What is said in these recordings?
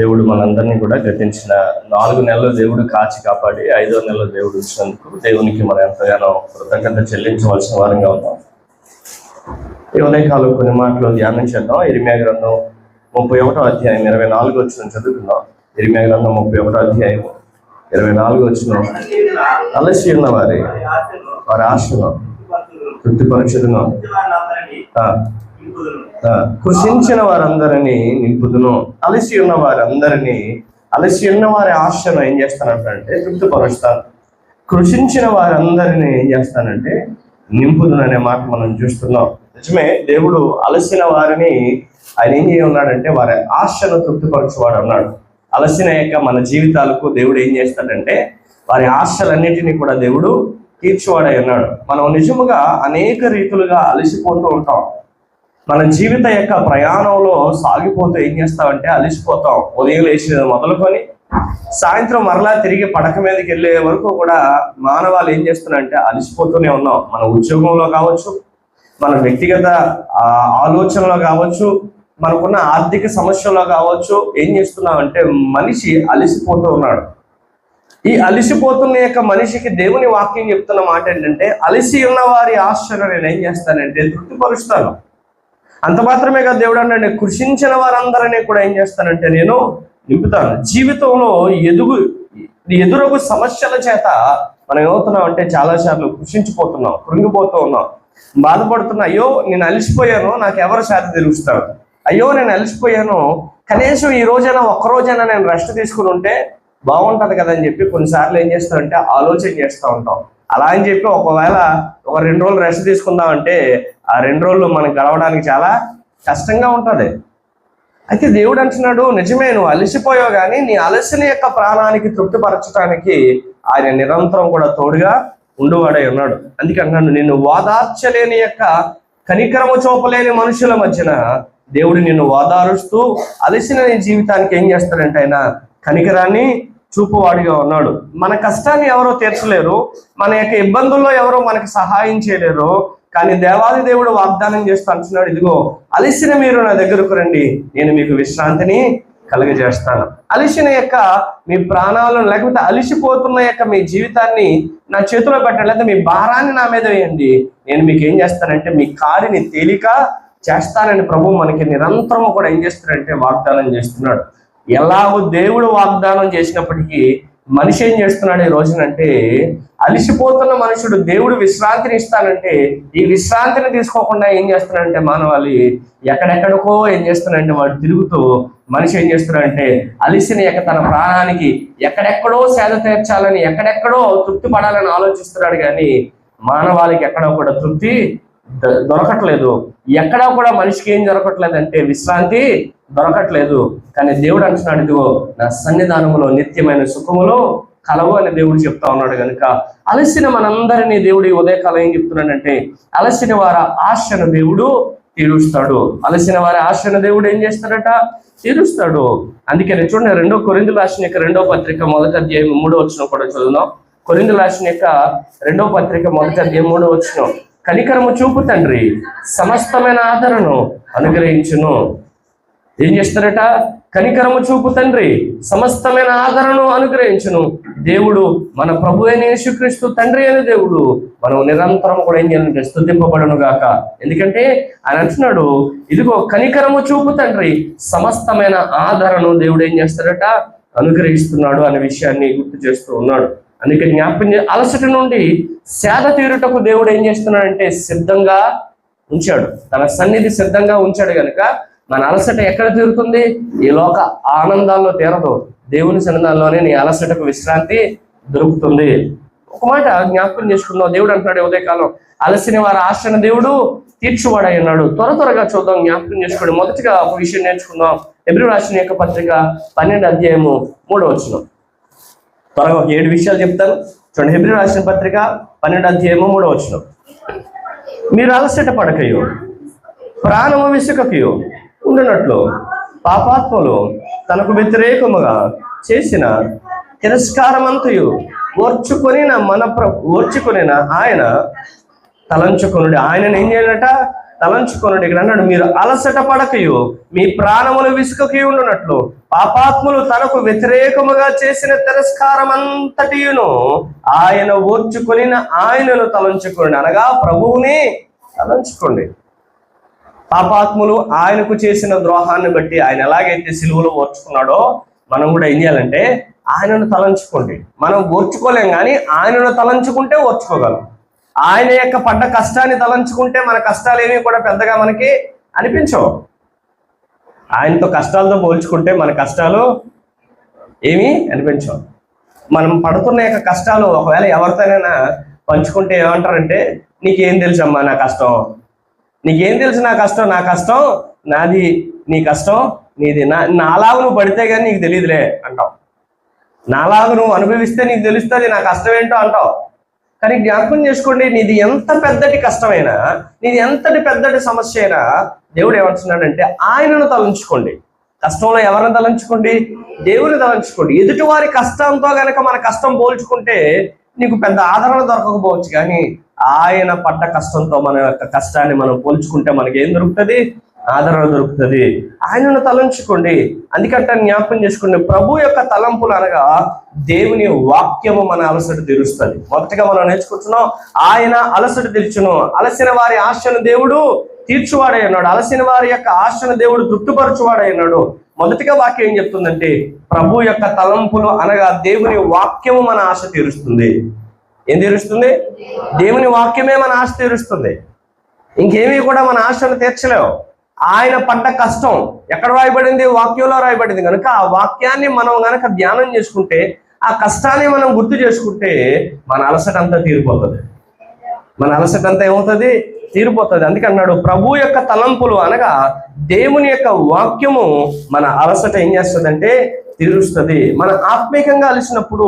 దేవుడు మనందరినీ కూడా గతించిన 4 నెలలు దేవుడు కాచి కాపాడి 5వ నెలలో దేవుడు ఇచ్చినందుకు దేవునికి మనం ఎంతగానో కృతజ్ఞత చెల్లించవలసిన వారంగా ఉన్నాం. ఈ ఉదయకాలం కొన్ని మాటలు ధ్యానం చేద్దాం. ఇర్మియా గ్రంథం 31వ అధ్యాయం 24 వచనం చదువుకుందాం. ఇర్మియా గ్రంథం 31వ అధ్యాయం 24 వచనం. అలసి ఉన్న వారి ఆశను తృప్తిపరచుదును, కృషించిన వారందరినీ నింపుదును. అలసి ఉన్న వారి ఆశను ఏం చేస్తానంటే తృప్తిపరుస్తాను. కృషించిన వారందరినీ ఏం చేస్తానంటే నింపుదును అనే మాట మనం చూస్తున్నాం. నిజమే, దేవుడు అలసిన వారిని ఆయన ఏం ఉన్నాడంటే వారి ఆశను తృప్తిపరచువాడు అన్నాడు. అలసిన యొక్క మన జీవితాలకు దేవుడు ఏం చేస్తాడంటే వారి ఆశలన్నిటినీ కూడా దేవుడు తీర్చువాడై ఉన్నాడు. మనం నిజముగా అనేక రీతులుగా అలసిపోతూ ఉంటాం. మన జీవిత యొక్క ప్రయాణంలో సాగిపోతూ ఏం చేస్తామంటే అలసిపోతాం. ఉదయం లేచిన మొదలుకొని సాయంత్రం మరలా తిరిగి పడక మీదకి వెళ్ళే వరకు కూడా మానవాళ్ళు ఏం చేస్తున్నారంటే అలసిపోతూనే ఉన్నాం. మన ఉద్యోగంలో కావచ్చు, మన వ్యక్తిగత ఆలోచనలో కావచ్చు, మనకున్న ఆర్థిక సమస్యల్లో కావచ్చు, ఏం చేస్తున్నామంటే మనిషి అలసిపోతూ ఉన్నాడు. ఈ అలసిపోతున్న యొక్క మనిషికి దేవుని వాక్యం చెప్తున్న మాట ఏంటంటే, అలసి ఉన్న వారి ఆశను నేను ఏం చేస్తానంటే తృప్తిపరుస్తాను. అంత మాత్రమే కాదు, దేవుడు అంటే కృషించిన వారందరినీ కూడా ఏం చేస్తానంటే నేను నింపుతాను. జీవితంలో ఎదురగు సమస్యల చేత మనం ఏమవుతున్నాం అంటే చాలాసార్లు కృషించిపోతున్నాం, కృంగిపోతూ ఉన్నాం, బాధపడుతున్నా. అయ్యో నేను అలసిపోయాను, నాకు ఎవరు శాత తెలుస్తారు. అయ్యో నేను అలసిపోయాను, కనీసం ఈ రోజైనా ఒక్కరోజైనా నేను రెస్ట్ తీసుకుని ఉంటే బాగుంటుంది కదా అని చెప్పి కొన్నిసార్లు ఏం చేస్తామంటే ఆలోచన చేస్తూ ఉంటాం. అలా అని చెప్పి ఒకవేళ ఒక 2 రోజులు రెస్ట్ తీసుకుందామంటే ఆ 2 రోజులు మనకు గడవడానికి చాలా కష్టంగా ఉంటుంది. అయితే దేవుడు అంటున్నాడు, నిజమే నువ్వు అలసిపోయావు, కానీ నీ అలసిన యొక్క ప్రాణానికి తృప్తిపరచడానికి ఆయన నిరంతరం కూడా తోడుగా ఉండువాడై ఉన్నాడు. అందుకే అంటున్నాడు, నిన్ను ఓదార్చలేని యొక్క కనికరము చూపలేని మనుషుల మధ్యన దేవుడు నిన్ను ఓదారుస్తూ అలసిన నీ జీవితానికి ఏం చేస్తాడంటే ఆయన కనికరాన్ని చూపువాడిగా ఉన్నాడు. మన కష్టాన్ని ఎవరో తీర్చలేరు, మన యొక్క ఇబ్బందుల్లో ఎవరో మనకి సహాయం చేయలేరు, కానీ దేవాది దేవుడు వాగ్దానం చేస్తూ అంటున్నాడు, ఇదిగో అలసిన మీరు నా దగ్గరకు రండి, నేను మీకు విశ్రాంతిని కలుగజేస్తాను. అలసిన యొక్క మీ ప్రాణాలను, లేకపోతే అలిసిపోతున్న యొక్క మీ జీవితాన్ని నా చేతిలో పెట్టండి, లేకపోతే మీ భారాన్ని నా మీద వేయండి, నేను మీకు ఏం చేస్తానంటే మీ కాడిని తేలిక చేస్తానని ప్రభు మనకి నిరంతరం కూడా ఏం చేస్తాడంటే వాగ్దానం చేస్తున్నాడు. ఎలాగో దేవుడు వాగ్దానం చేసినప్పటికీ మనిషి ఏం చేస్తున్నాడు ఈ రోజునంటే, అలిసిపోతున్న మనుషుడు దేవుడు విశ్రాంతిని ఇస్తానంటే ఈ విశ్రాంతిని తీసుకోకుండా ఏం చేస్తున్నాడంటే మానవాళి ఎక్కడెక్కడికో ఏం చేస్తున్నాడంటే వాడు తిరుగుతూ మనిషి ఏం చేస్తున్నాడంటే అలిసిన యొక్క తన ప్రాణానికి ఎక్కడెక్కడో సేద తీర్చాలని, ఎక్కడెక్కడో తృప్తి పడాలని ఆలోచిస్తున్నాడు. కానీ మానవాళికి ఎక్కడో కూడా తృప్తి దొరకట్లేదు. ఎక్కడా కూడా మనిషికి ఏం దొరకట్లేదంటే విశ్రాంతి దొరకట్లేదు. కానీ దేవుడు అంటున్నాడు, ఇదిగో నా సన్నిధానములో నిత్యమైన సుఖములో కలవు అని దేవుడు చెప్తా ఉన్నాడు. కనుక అలసిన మనందరినీ దేవుడు ఈ ఉదయకాలం ఏం చెప్తున్నాడంటే అలసిన వారి ఆశను దేవుడు తీరుస్తాడు. అలసిన వారి ఆశను దేవుడు ఏం చేస్తాడట తీరుస్తాడు. అందుకని చూడండి, 2 కొరింథీయుల రాసిన యొక్క 2వ పత్రిక 1వ అధ్యాయం 3వ వచనం కూడా చదువుదాం. కొరింథీయుల రాసిన యొక్క 2వ పత్రిక 1వ అధ్యాయం 3వ వచనం. కనికరము చూపు తండ్రి సమస్తమైన ఆదరణను అనుగ్రహించును. ఏం చేస్తారట? కనికరము చూపు తండ్రి సమస్తమైన ఆదరణను అనుగ్రహించును. దేవుడు మన ప్రభు అయిన యేసుక్రీస్తు తండ్రి అయిన దేవుడు మనం నిరంతరం కూడా ఏం చేయాలంటే స్తుతింపబడును గాక. ఎందుకంటే ఆయన అంటున్నాడు, ఇదిగో కనికరము చూపు తండ్రి సమస్తమైన ఆదరణను దేవుడు ఏం చేస్తాడట అనుగ్రహిస్తున్నాడు అనే విషయాన్ని గుర్తు చేస్తూ ఉన్నాడు. అందుకే జ్ఞాపకం అలసట నుండి సేద తీరుటకు దేవుడు ఏం చేస్తున్నాడంటే సిద్ధంగా ఉంచాడు, తన సన్నిధి సిద్ధంగా ఉంచాడు. కనుక మన అలసట ఎక్కడ తీరుతుంది? ఈ లోక ఆనందాల్లో తీరదు, దేవుని సన్నిధానంలోనే నీ అలసటకు విశ్రాంతి దొరుకుతుంది. ఒక మాట జ్ఞాపకం చేసుకుందాం. దేవుడు అంటున్నాడు ఉదయకాలం అలసిన వారి ఆశను దేవుడు తీర్చువాడై ఉన్నాడు. త్వరగా చూద్దాం, జ్ఞాపకం చేసుకోండి. మొదటిగా ఒక విషయం నేర్చుకుందాం. హెబ్రీ రాసిన యొక్క పత్రిక 12వ అధ్యాయము 3వ వచనం. త్వరగా 7 విషయాలు చెప్తాను చూడండి. హెబ్రీ రాసిన పత్రిక 12వ అధ్యాయము 3వ వచనం. మీరు అలసట పడకయో ప్రాణము విసుకకయో ఉండినట్లు పాపాత్మలు తనకు వ్యతిరేకముగా చేసిన తిరస్కారమంతయు ఓర్చుకొనిన ఆయన తలంచుకొనుడి. ఆయనను ఏం చేయాలట? తలంచుకొనుడి. ఇక్కడ అన్నాడు, మీరు అలసట పడకయు మీ ప్రాణములు విసుకకి ఉండునట్లు పాపాత్ములు తనకు వ్యతిరేకముగా చేసిన తిరస్కారం అంతటియును ఆయన ఓర్చుకొని ఆయనను తలంచుకోండి. అనగా ప్రభువుని తలంచుకోండి. పాపాత్ములు ఆయనకు చేసిన ద్రోహాన్ని బట్టి ఆయన ఎలాగైతే సిలువలో ఓర్చుకున్నాడో మనం కూడా ఏం చేయాలంటే ఆయనను తలంచుకోండి. మనం ఓర్చుకోలేం, కానీ ఆయనను తలంచుకుంటే ఓర్చుకోగలం. ఆయన యొక్క పడ్డ కష్టాన్ని తలంచుకుంటే మన కష్టాలు ఏమీ కూడా పెద్దగా మనకి అనిపించవు. ఆయనతో కష్టాలతో పోల్చుకుంటే మన కష్టాలు ఏమీ అనిపించవు. మనం పడుతున్న యొక్క కష్టాలు ఒకవేళ ఎవరితోనైనా పంచుకుంటే ఏమంటారంటే, నీకేం తెలుసమ్మా నా కష్టం, నీకేం తెలుసు నా కష్టం, నా కష్టం నాది, నీ కష్టం నీది, నాలాగా నువ్వు పడితే కానీ నీకు తెలియదులే అంటావు, నాలాగా నువ్వు అనుభవిస్తే నీకు తెలుస్తుంది నా కష్టం ఏంటో అంటావు. కానీ జ్ఞాపకం చేసుకోండి, నీది ఎంత పెద్దటి కష్టమైనా, నీది ఎంతటి పెద్దటి సమస్య అయినా దేవుడు ఏమంటున్నాడంటే ఆయనను తలంచుకోండి. కష్టంలో ఎవరిని తలంచుకోండి? దేవుని తలంచుకోండి. ఎదుటి వారి కష్టంతో గనక మన కష్టం పోల్చుకుంటే నీకు పెద్ద ఆదరణ దొరకకపోవచ్చు, కానీ ఆయన పడ్డ కష్టంతో మన యొక్క కష్టాన్ని మనం పోల్చుకుంటే మనకి ఏం దొరుకుతుంది? ఆదరణ దొరుకుతుంది. ఆయనను తలంచుకోండి. అందుకంటే జ్ఞాపకం చేసుకోండి, ప్రభు యొక్క తలంపులు అనగా దేవుని వాక్యము మన అలసట తీరుస్తుంది. మొదటిగా మనం నేర్చుకుంటున్నాం, ఆయన అలసట తీర్చును, అలసిన వారి ఆశను దేవుడు తీర్చువాడై ఉన్నాడు, అలసిన వారి యొక్క ఆశను దేవుడు తృప్తిపరచువాడై ఉన్నాడు. మొదటిగా వాక్యం ఏం చెప్తుందంటే, ప్రభు యొక్క తలంపులు అనగా దేవుని వాక్యము మన ఆశ తీరుస్తుంది. ఏం తీరుస్తుంది? దేవుని వాక్యమే మన ఆశ తీరుస్తుంది. ఇంకేమీ కూడా మన ఆశను తీర్చలేవు. ఆయన పడ్డ కష్టం ఎక్కడ రాయబడింది? వాక్యంలో రాయబడింది. కనుక ఆ వాక్యాన్ని మనం గనక ధ్యానం చేసుకుంటే, ఆ కష్టాన్ని మనం గుర్తు చేసుకుంటే మన అలసట అంతా తీరిపోతుంది. మన అలసట అంతా ఏమవుతుంది? తీరిపోతుంది. అందుకన్నాడు, ప్రభు యొక్క తలంపులు అనగా దేవుని యొక్క వాక్యము మన అలసట ఏం చేస్తుందంటే తీరుస్తుంది. మనం ఆత్మీయంగా అలసినప్పుడు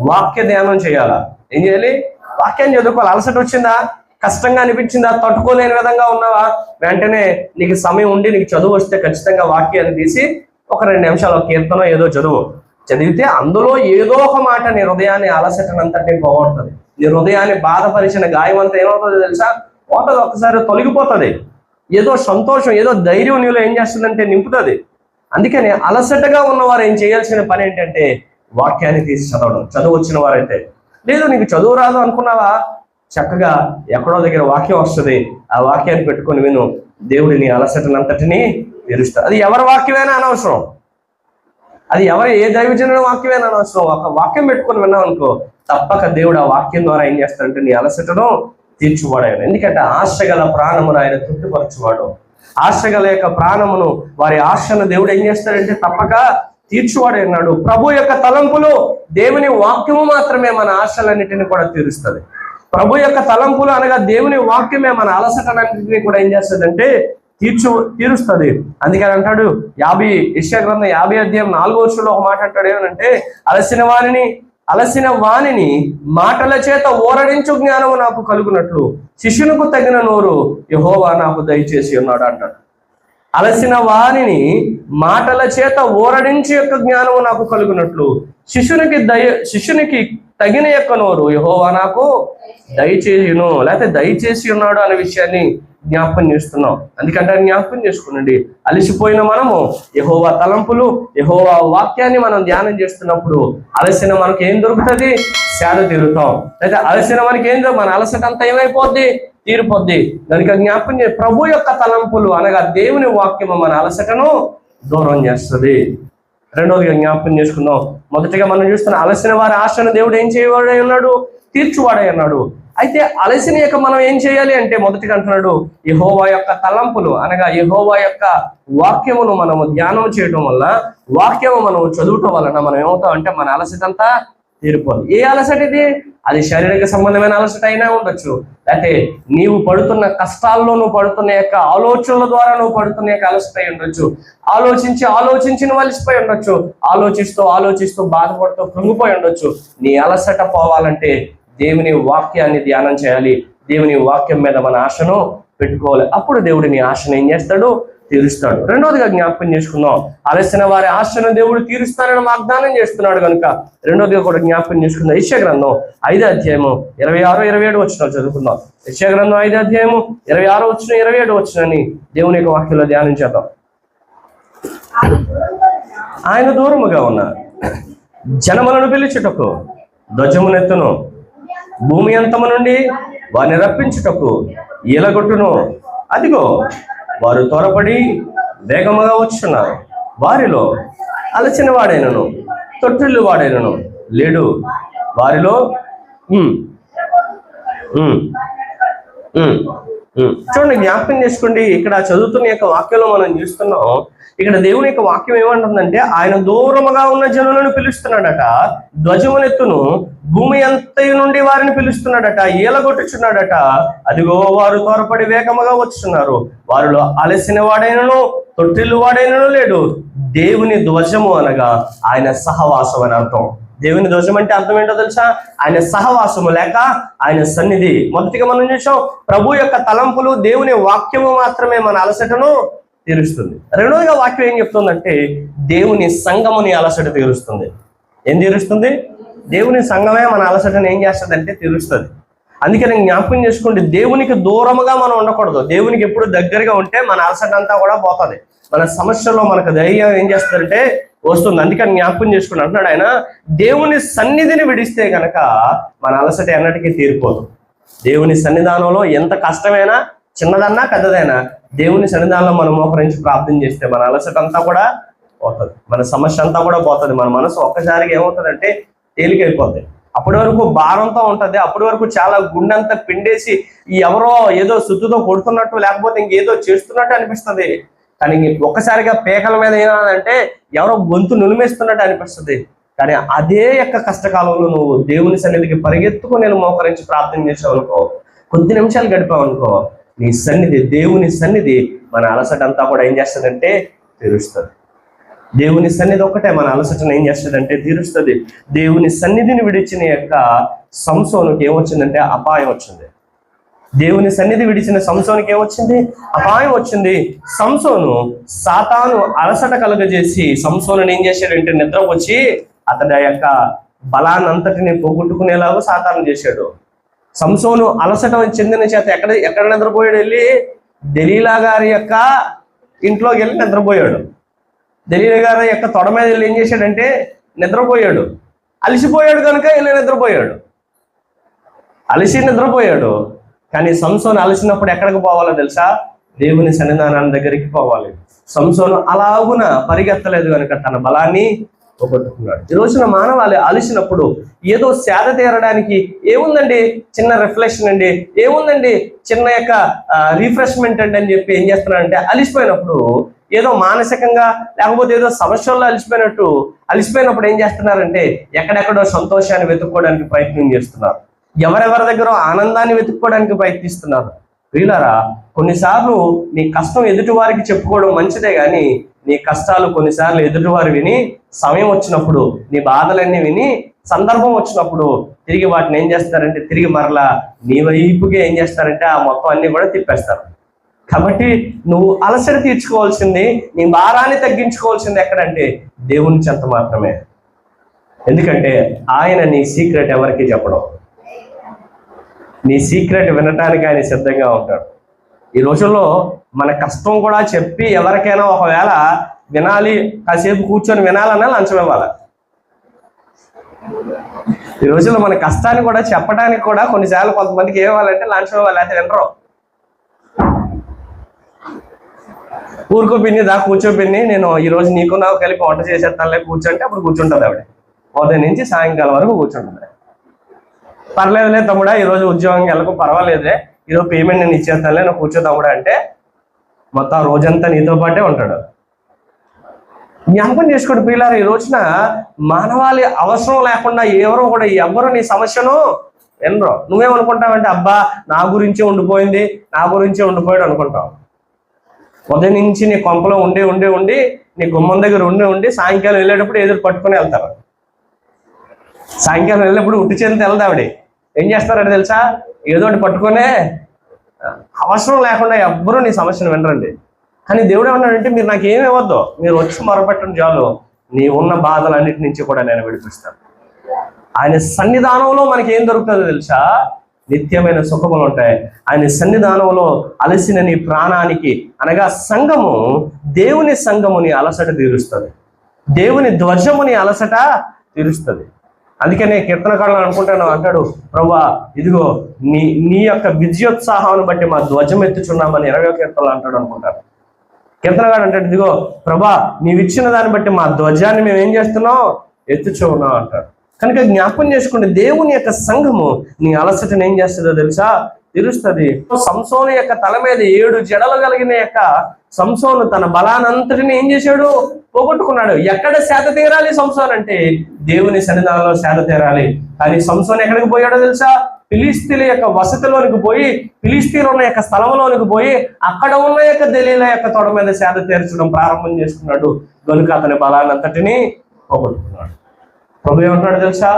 వాక్య ధ్యానం చేయాలా? ఏం చేయాలి? వాక్యాన్ని చదువుకోవాలి. అలసట వచ్చిందా? కష్టంగా అనిపించిందా? తట్టుకోలేని విధంగా ఉన్నావా? వెంటనే నీకు సమయం ఉండి నీకు చదువు వస్తే ఖచ్చితంగా వాక్యాన్ని తీసి ఒక 2 నిమిషాలు కీర్తన ఏదో చదివితే అందులో ఏదో ఒక మాట నీ హృదయాన్ని అలసటనంతటినీ పోగొడుతుంది. నీ హృదయాన్ని బాధపరిచిన గాయం అంతా ఏమవుతుందో తెలుసా? పోతుంది, ఒక్కసారి తొలగిపోతుంది. ఏదో సంతోషం, ఏదో ధైర్యం నీలో ఏం చేస్తుందంటే నింపుతుంది. అందుకని అలసటగా ఉన్నవారు ఏం చేయాల్సిన పని ఏంటంటే వాక్యాన్ని తీసి చదవడం. చదువు వచ్చిన వారైతే, లేదు నీకు చదువు రాదు అనుకున్నావా, చక్కగా ఎక్కడో దగ్గర వాక్యం వస్తుంది, ఆ వాక్యాన్ని పెట్టుకొని విను. దేవుడిని అలసటనంతటినీ తీరుస్తాడు. అది ఎవరి వాక్యమైనా అనవసరం, అది ఏ దైవజనుల వాక్యమైనా అనవసరం. ఒక వాక్యం పెట్టుకొని విన్నాం అనుకో, తప్పక దేవుడు ఆ వాక్యం ద్వారా ఏం చేస్తాడంటే నీ అలసటను తీర్చువాడు ఆయన. ఎందుకంటే ఆశగల ప్రాణమును ఆయన తృప్తిపరచువాడు. ఆశగల యొక్క ప్రాణమును, వారి ఆశను దేవుడు ఏం చేస్తాడంటే తప్పక తీర్చువాడు అన్నాడు. ప్రభు యొక్క తలంపులు, దేవుని వాక్యము మాత్రమే మన ఆశలన్నిటిని కూడా తీరుస్తుంది. ప్రభు యొక్క తలంపులు అనగా దేవుని వాక్యమే మన అలసటలన్నింటినీ కూడా ఏం చేస్తుందంటే తీరుస్తుంది. అందుకని అంటాడు యెషయా గ్రంథం 50 అధ్యాయం 4వ వచనంలో ఒక మాట అంటాడు. ఏమనంటే, అలసిన వాణిని మాటల చేత ఓరడించు జ్ఞానము నాకు కలుగునట్లు శిష్యునికి తగిన నోరు యెహోవా నాకు దయచేసి ఉన్నాడు అంటాడు. అలసిన వాణిని మాటల చేత ఓరడించి యొక్క జ్ఞానము నాకు కలుగునట్లు శిష్యునికి తగిన యొక్క నోరు యెహోవా నాకు దయచేసిను, లేకపోతే దయచేసి ఉన్నాడు అనే విషయాన్ని జ్ఞాపకం చేస్తున్నాం. అందుకంటే జ్ఞాపకం చేసుకునండి, అలసిపోయిన మనము యెహోవా తలంపులు, యెహోవా వాక్యాన్ని మనం ధ్యానం చేస్తున్నప్పుడు అలసిన మనకి ఏం దొరుకుతుంది? సేద తీరుతాం. అయితే అలసిన మనకి ఏం మన అలసట అంతా ఏమైపోద్ది? తీరిపోద్ది. దానికి జ్ఞాపకం ప్రభు యొక్క తలంపులు అనగా దేవుని వాక్యము మన అలసటను దూరం చేస్తుంది. రెండోదిగా జ్ఞాపకం చేసుకుందాం. మొదటిగా మనం చూస్తున్న అలసిన వారి ఆశను దేవుడు ఏం చేయవాడై ఉన్నాడు? తీర్చువాడై ఉన్నాడు. అయితే అలసిన యొక్క మనం ఏం చేయాలి అంటే, మొదటిగా అంటున్నాడు యెహోవా యొక్క తలంపులు అనగా యెహోవా యొక్క వాక్యమును మనము ధ్యానం చేయడం వల్ల, వాక్యము మనం చదువుటం వలన మనం ఏమవుతాం అంటే మన అలసట అంతా తీరిపోదు. ఏ అలసట ఇది? అది శారీరక సంబంధమైన అలసట అయినా ఉండొచ్చు, లేకపోతే నీవు పడుతున్న కష్టాల్లో నువ్వు పడుతున్న యొక్క ఆలోచనల ద్వారా నువ్వు పడుతున్న యొక్క అలసట అయి ఉండొచ్చు. ఆలోచించి నువ్వు అలసిపోయి ఉండొచ్చు. ఆలోచిస్తూ బాధపడుతూ కృంగిపోయి ఉండొచ్చు. నీ అలసట పోవాలంటే దేవుని వాక్యాన్ని ధ్యానం చేయాలి. దేవుని వాక్యం మీద మన ఆశను పెట్టుకోవాలి. అప్పుడు దేవుడు నీ ఆశను ఏం చేస్తాడు? తీరుస్తాడు. రెండోదిగా జ్ఞాపకం చేసుకుందాం, అలసిన వారి ఆశను దేవుడు తీరుస్తానని వాగ్దానం చేస్తున్నాడు కనుక రెండోదిగా కూడా జ్ఞాపకం చేసుకుందాం. యెషయా గ్రంథం 5వ అధ్యాయము 26-27 వచనాలు చదువుకుందాం. యెషయా గ్రంథం 5వ అధ్యాయము 26-27 వచనాన్ని దేవుని యొక్క వాక్యంలో ధ్యానం చేద్దాం. ఆయన దూరముగా ఉన్న జనములను పిలుచుటకు ధ్వజమునెత్తును, భూమి అంతము నుండి వారిని రప్పించుటకు ఈలగొట్టును. అదిగో వారు త్వరపడి వేగముగా వచ్చున్నారు, వారిలో అలసిన వాడైనను తొట్టిల్లు వాడైనను లేడు, వారిలో చూడండి, జ్ఞాపకం చేసుకోండి. ఇక్కడ చదువుతున్న యొక్క వాక్యంలో మనం చూస్తున్నాం, ఇక్కడ దేవుని యొక్క వాక్యం ఏమంటుందంటే ఆయన దూరముగా ఉన్న జనులను పిలుస్తున్నాడట, ధ్వజమునెత్తును, భూమి అంతయు నుండి వారిని పిలుస్తున్నాడట, ఈలగొట్టుచున్నాడట. అదిగో వారు త్వరపడి వేగముగా వచ్చున్నారు, వారిలో అలసిన వాడైనను తొట్టిల్లు వాడైనను లేడు. దేవుని ధ్వజము అనగా ఆయన సహవాసం అని అర్థం. దేవుని ధ్వజం అంటే అర్థం ఏంటో తెలుసా? ఆయన సహవాసము లేక ఆయన సన్నిధి. మొదటిగా మనం చూసాం, ప్రభు యొక్క తలంపులు, దేవుని వాక్యము మాత్రమే మన అలసటను తీరుస్తుంది. రెండోదిగా వాక్యం ఏం చెప్తుందంటే దేవుని సంఘముని అలసట తీరుస్తుంది. ఏం తీరుస్తుంది? దేవుని సంఘమే మన అలసటను ఏం చేస్తుందంటే తీరుస్తుంది. అందుకే నేను జ్ఞాపకం చేసుకోండి, దేవునికి దూరముగా మనం ఉండకూడదు. దేవునికి ఎప్పుడు దగ్గరగా ఉంటే మన అలసట అంతా కూడా పోతుంది. మన సమస్యలో మనకు ధైర్యం ఏం చేస్తుందంటే వస్తుంది. అందుకని జ్ఞాపకం చేసుకుని అంటున్నాడు ఆయన, దేవుని సన్నిధిని విడిస్తే కనుక మన అలసట ఎన్నటికీ తీరిపోదు. దేవుని సన్నిధానంలో ఎంత కష్టమైనా, చిన్నదన్నా పెద్దదైనా, దేవుని సన్నిధానంలో మనం మోకరించి ప్రార్థన చేస్తే మన అలసట అంతా కూడా పోతుంది, మన సమస్య అంతా కూడా పోతుంది. మన మనసు ఒక్కసారిగా ఏమవుతుందంటే తేలికైపోతుంది. అప్పటి వరకు భారంతో ఉంటుంది, అప్పటి వరకు చాలా గుండెంతా పిండేసి ఎవరో ఏదో సుత్తుతో కొడుతున్నట్టు లేకపోతే ఇంకేదో చేస్తున్నట్టు అనిపిస్తుంది. కానీ ఒక్కసారిగా పేకల మీద ఏమంటే ఎవరో గొంతు నులిమేస్తున్నట్టు అనిపిస్తుంది. కానీ అదే యొక్క కష్టకాలంలో నువ్వు దేవుని సన్నిధికి పరిగెత్తుకుని నేను మోకరించి ప్రార్థన చేసావు అనుకో, కొద్ది నిమిషాలు గడిపావు అనుకో, నీ సన్నిధి, దేవుని సన్నిధి మన అలసట అంతా కూడా ఏం చేస్తుందంటే తీరుస్తుంది. దేవుని సన్నిధి ఒక్కటే మన అలసటను ఏం చేస్తుందంటే తీరుస్తుంది. దేవుని సన్నిధిని విడిచిన యొక్క సంసోనుకి ఏమొచ్చిందంటే అపాయం వచ్చింది. దేవుని సన్నిధి విడిచిన సంసోనికి ఏమొచ్చింది? అపాయం వచ్చింది. సంసోను సాతాను అలసట కలుగజేసి సంసోను ఏం చేశాడంటే నిద్రపోచి అతడి యొక్క బలాన్నంతటిని పోగొట్టుకునేలాగా సాతాను చేశాడు. సంసోను అలసట చెందిన చేత ఎక్కడ నిద్రపోయాడు? వెళ్ళి దెలీలా గారి యొక్క ఇంట్లోకి వెళ్ళి నిద్రపోయాడు. దెలీలా గారి యొక్క తొడ మీద వెళ్ళి ఏం చేశాడంటే నిద్రపోయాడు. అలసిపోయాడు కనుక వెళ్ళి నిద్రపోయాడు, అలసి నిద్రపోయాడు. కానీ సంసోను అలసినప్పుడు ఎక్కడికి పోవాలో తెలుసా? దేవుని సన్నిధానాన్ని దగ్గరికి పోవాలి. సంసోను అలాగున పరిగెత్తలేదు కనుక తన బలాన్ని పోగొట్టుకున్నాడు. ఈ రోజున మానవాళి అలసినప్పుడు ఏదో సేద తీరడానికి ఏముందండి, చిన్న రిఫ్లెక్షన్ అండి, ఏముందండి చిన్న యొక్క రిఫ్రెష్మెంట్ అండి అని చెప్పి ఏం చేస్తున్నారంటే అలిసిపోయినప్పుడు ఏదో మానసికంగా లేకపోతే ఏదో సమస్యల్లో అలిసిపోయినప్పుడు ఏం చేస్తున్నారంటే ఎక్కడెక్కడో సంతోషాన్ని వెతుక్కోవడానికి ప్రయత్నం చేస్తున్నారు. ఎవరెవరి దగ్గర ఆనందాన్ని వెతుక్కోవడానికి ప్రయత్నిస్తున్నారు. వీళ్ళారా, కొన్నిసార్లు నీ కష్టం ఎదుటి వారికి చెప్పుకోవడం మంచిదే, కానీ నీ కష్టాలు కొన్నిసార్లు ఎదుటివారు విని సమయం వచ్చినప్పుడు, నీ బాధలన్నీ విని సందర్భం వచ్చినప్పుడు తిరిగి వాటిని ఏం చేస్తారంటే తిరిగి మరలా నీ వైపుకే ఏం చేస్తారంటే ఆ మొత్తం అన్ని కూడా తిప్పేస్తారు. కాబట్టి నువ్వు అలసట తీర్చుకోవాల్సింది, నీ భారాన్ని తగ్గించుకోవాల్సింది ఎక్కడంటే దేవుని చెంత మాత్రమే. ఎందుకంటే ఆయన నీ సీక్రెట్ ఎవరికి చెప్పడం, నీ సీక్రెట్ వినటానికి ఆయన సిద్ధంగా ఉంటాడు. ఈ రోజుల్లో మన కష్టం కూడా చెప్పి ఎవరికైనా ఒకవేళ వినాలి, కాసేపు కూర్చొని వినాలన్నా లంచం ఇవ్వాలి. ఈ రోజుల్లో మన కష్టాన్ని కూడా చెప్పడానికి కూడా కొన్నిసార్లు కొంతమందికి ఏవాలంటే లంచం ఇవ్వాలి, అయితే వినరు. ఊరుకో పిన్ని, దా కూర్చో పిన్ని, నేను ఈరోజు నీకు నాకు కలిపి వంట చేసేస్తానులే కూర్చుంటే అప్పుడు కూర్చుంటుంది ఆవిడ. ఉదయం నుంచి సాయంకాలం వరకు కూర్చుంటుంది. పర్లేదులే తమ్ముడా, ఈరోజు ఉద్యోగంకి వెళ్ళకు, పర్వాలేదులే, ఈరోజు పేమెంట్ నేను ఇచ్చేస్తానులే, నువ్వు కూర్చో తమ్ముడా అంటే మొత్తం రోజంతా నీతో పాటే ఉంటాడు. జ్ఞాపకం చేసుకోండి పిల్లలు, ఈ రోజున మానవాళి అవసరం లేకుండా ఎవరు నీ సమస్యను వినరు. నువ్వేమనుకుంటావంటే అబ్బా నా గురించే ఉండిపోయాడు అనుకుంటావు. ఉదయం నుంచి నీ కొంపలో ఉండి నీ గుమ్మం దగ్గర ఉండి సాయంకాలం వెళ్ళేటప్పుడు ఎదురు పట్టుకుని వెళ్తారు. సాయంకాలం వెళ్ళినప్పుడు ఉట్టి చేతితో వెళ్దావిడ ఏం చేస్తారంటే తెలుసా, ఏదో ఒకటి పట్టుకునే. అవసరం లేకుండా ఎవ్వరూ నీ సమస్యను వినరండి. కానీ దేవుడు ఏమన్నాడంటే మీరు నాకు ఏమి ఇవ్వద్దు, మీరు వచ్చి మొరపెట్టడం చాలు, నీ ఉన్న బాధలన్నిటి నుంచి కూడా నేను విడిపిస్తాను. ఆయన సన్నిధానంలో మనకి ఏం దొరుకుతుందో తెలుసా? నిత్యమైన సుఖములు ఉంటాయి. ఆయన సన్నిధానంలో అలసిన నీ ప్రాణానికి, అనగా సంఘము, దేవుని సంఘముని అలసట తీరుస్తుంది, దేవుని ధ్వజముని అలసట తీరుస్తుంది. అందుకనే కీర్తనకారులు అనుకుంటాను, అంటాడు, ప్రభువా ఇదిగో నీ యొక్క విద్యోత్సాహాన్ని బట్టి మా ధ్వజం ఎత్తుచున్నామని 20వ కీర్తనలో అంటాడు అనుకుంటారు. కీర్తనకారుడు అంటాడు, ఇదిగో ప్రభా నీవిచ్చిన దాన్ని బట్టి మా ధ్వజాన్ని మేము ఏం చేస్తున్నాం, ఎత్తుచున్నాం అంటాడు. కనుక జ్ఞాపకం చేసుకోండి, దేవుని యొక్క సంఘము నీ అలసటను ఏం చేస్తుందో తెలుసా? తీరుస్తుంది. సంసోను యొక్క తల మీద 7 జడలు కలిగిన యొక్క సంసోను తన బలానంతటిని ఏం చేశాడు? పోగొట్టుకున్నాడు. ఎక్కడ సేద తీరాలి సంసోన్ అంటే? దేవుని సన్నిధానంలో సేద తీరాలి. కానీ సంసోన్ ఎక్కడికి పోయాడో తెలుసా? ఫిలిస్తీన్ల యొక్క వసతిలోనికి పోయి, ఫిలిస్తీన్ల ఉన్న యొక్క స్థలంలోనికి పోయి, అక్కడ ఉన్న యొక్క దెలీలా యొక్క తొడ మీద సేద తీర్చడం ప్రారంభం చేసుకున్నాడు. కనుక అతని బలానంతటిని పోగొట్టుకున్నాడు. ప్రభు ఏమంటున్నాడు తెలుసా?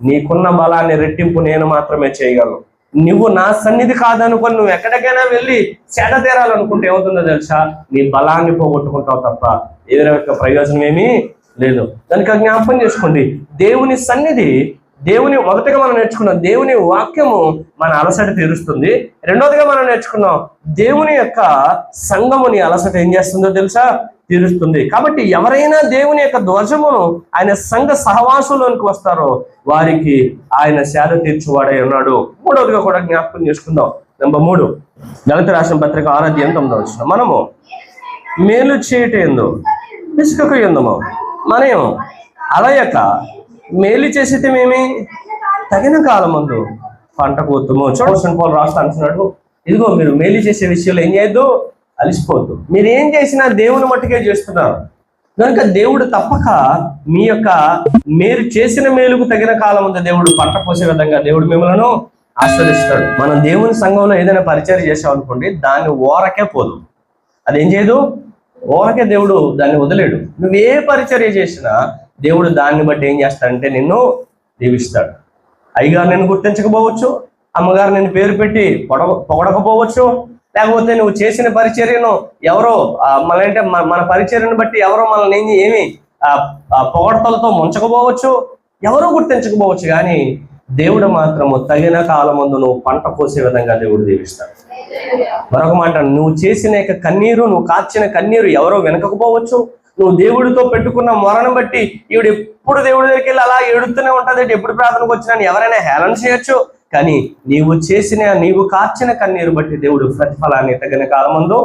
నీకున్న బలాన్ని రెట్టింపు నేను మాత్రమే చేయగలను. నువ్వు నా సన్నిధి కాదనుకొని నువ్వు ఎక్కడికైనా వెళ్ళి సేద తీరాలనుకుంటే ఏమవుతుందో తెలుసా? నీ బలాన్ని పోగొట్టుకుంటావు తప్ప ఏదైనా యొక్క ప్రయోజనం ఏమీ లేదు. కనుక జ్ఞాపకం చేసుకోండి, దేవుని సన్నిధి, దేవుని మొదటగా మనం నేర్చుకున్నాం దేవుని వాక్యము మన అలసట తీరుస్తుంది. రెండోదిగా మనం నేర్చుకున్నాం దేవుని యొక్క సంఘముని అలసట ఏం చేస్తుందో తెలుసా? తీరుస్తుంది. కాబట్టి ఎవరైనా దేవుని యొక్క ధ్వజమును ఆయన సంఘ సహవాసంలోనికి వస్తారో వారికి ఆయన సేద తీర్చువాడై ఉన్నాడు. మూడవదిగా కూడా జ్ఞాపకం చేసుకుందాం. నెంబర్ 3, గలతీ రాసిన పత్రిక 6:9 మనము మేలు చేయటందు విసుకకు ఎందుము మనం అలయక మేలు చేసేది మేమి తగిన కాలం ముందు పంట కోతుము. చూడండి, పౌలు రాస్తా అంటున్నాడు, ఇదిగో మీరు మేలు చేసే విషయంలో ఏం చేయొద్దు, అలిసిపోద్దు. మీరు ఏం చేసినా దేవుని మట్టుకే చేస్తున్నారు. కనుక దేవుడు తప్పక మీ యొక్క మీరు చేసిన మేలుకు తగిన కాలం ముందు దేవుడు పంట పోసే విధంగా దేవుడు మిమ్మల్ని ఆశ్రయిస్తాడు. మనం దేవుని సంఘంలో ఏదైనా పరిచయం చేసామనుకోండి, దాన్ని ఓరకే పోదు, అదేం చేయదు, ఓరకే దేవుడు దాన్ని వదిలేడు. నువ్వే పరిచర్య చేసినా దేవుడు దాన్ని బట్టి ఏం చేస్తాడంటే నిన్ను దీవిస్తాడు. అయ్యగారు నిన్ను గుర్తించకపోవచ్చు, అమ్మగారు నిన్ను పేరు పెట్టి పొగడకపోవచ్చు, లేకపోతే నువ్వు చేసిన పరిచర్యను ఎవరో మనంటే మన పరిచర్యను బట్టి ఎవరో మనల్ని ఏమి పొగడతలతో ముంచకపోవచ్చు, ఎవరో గుర్తించకపోవచ్చు. కానీ దేవుడు మాత్రము తగిన కాలమందు నువ్వు పంట కోసే విధంగా దేవుడు దీవిస్తాడు. మరొక మాట, నువ్వు చేసిన కన్నీరు, నువ్వు కార్చిన కన్నీరు ఎవరో వినకపోవచ్చు. నువ్వు దేవుడితో పెట్టుకున్న మొరను బట్టి ఈవిడ ఎప్పుడు దేవుడి దగ్గరికి వెళ్ళి అలా ఏడుతూనే ఉంటుంది, ఎప్పుడు ప్రార్థనకు వచ్చినా ఎవరైనా హేళన చేయొచ్చు. కానీ నీవు కార్చిన కన్నీరు బట్టి దేవుడు ప్రతిఫలాన్ని తగిన కాలమందు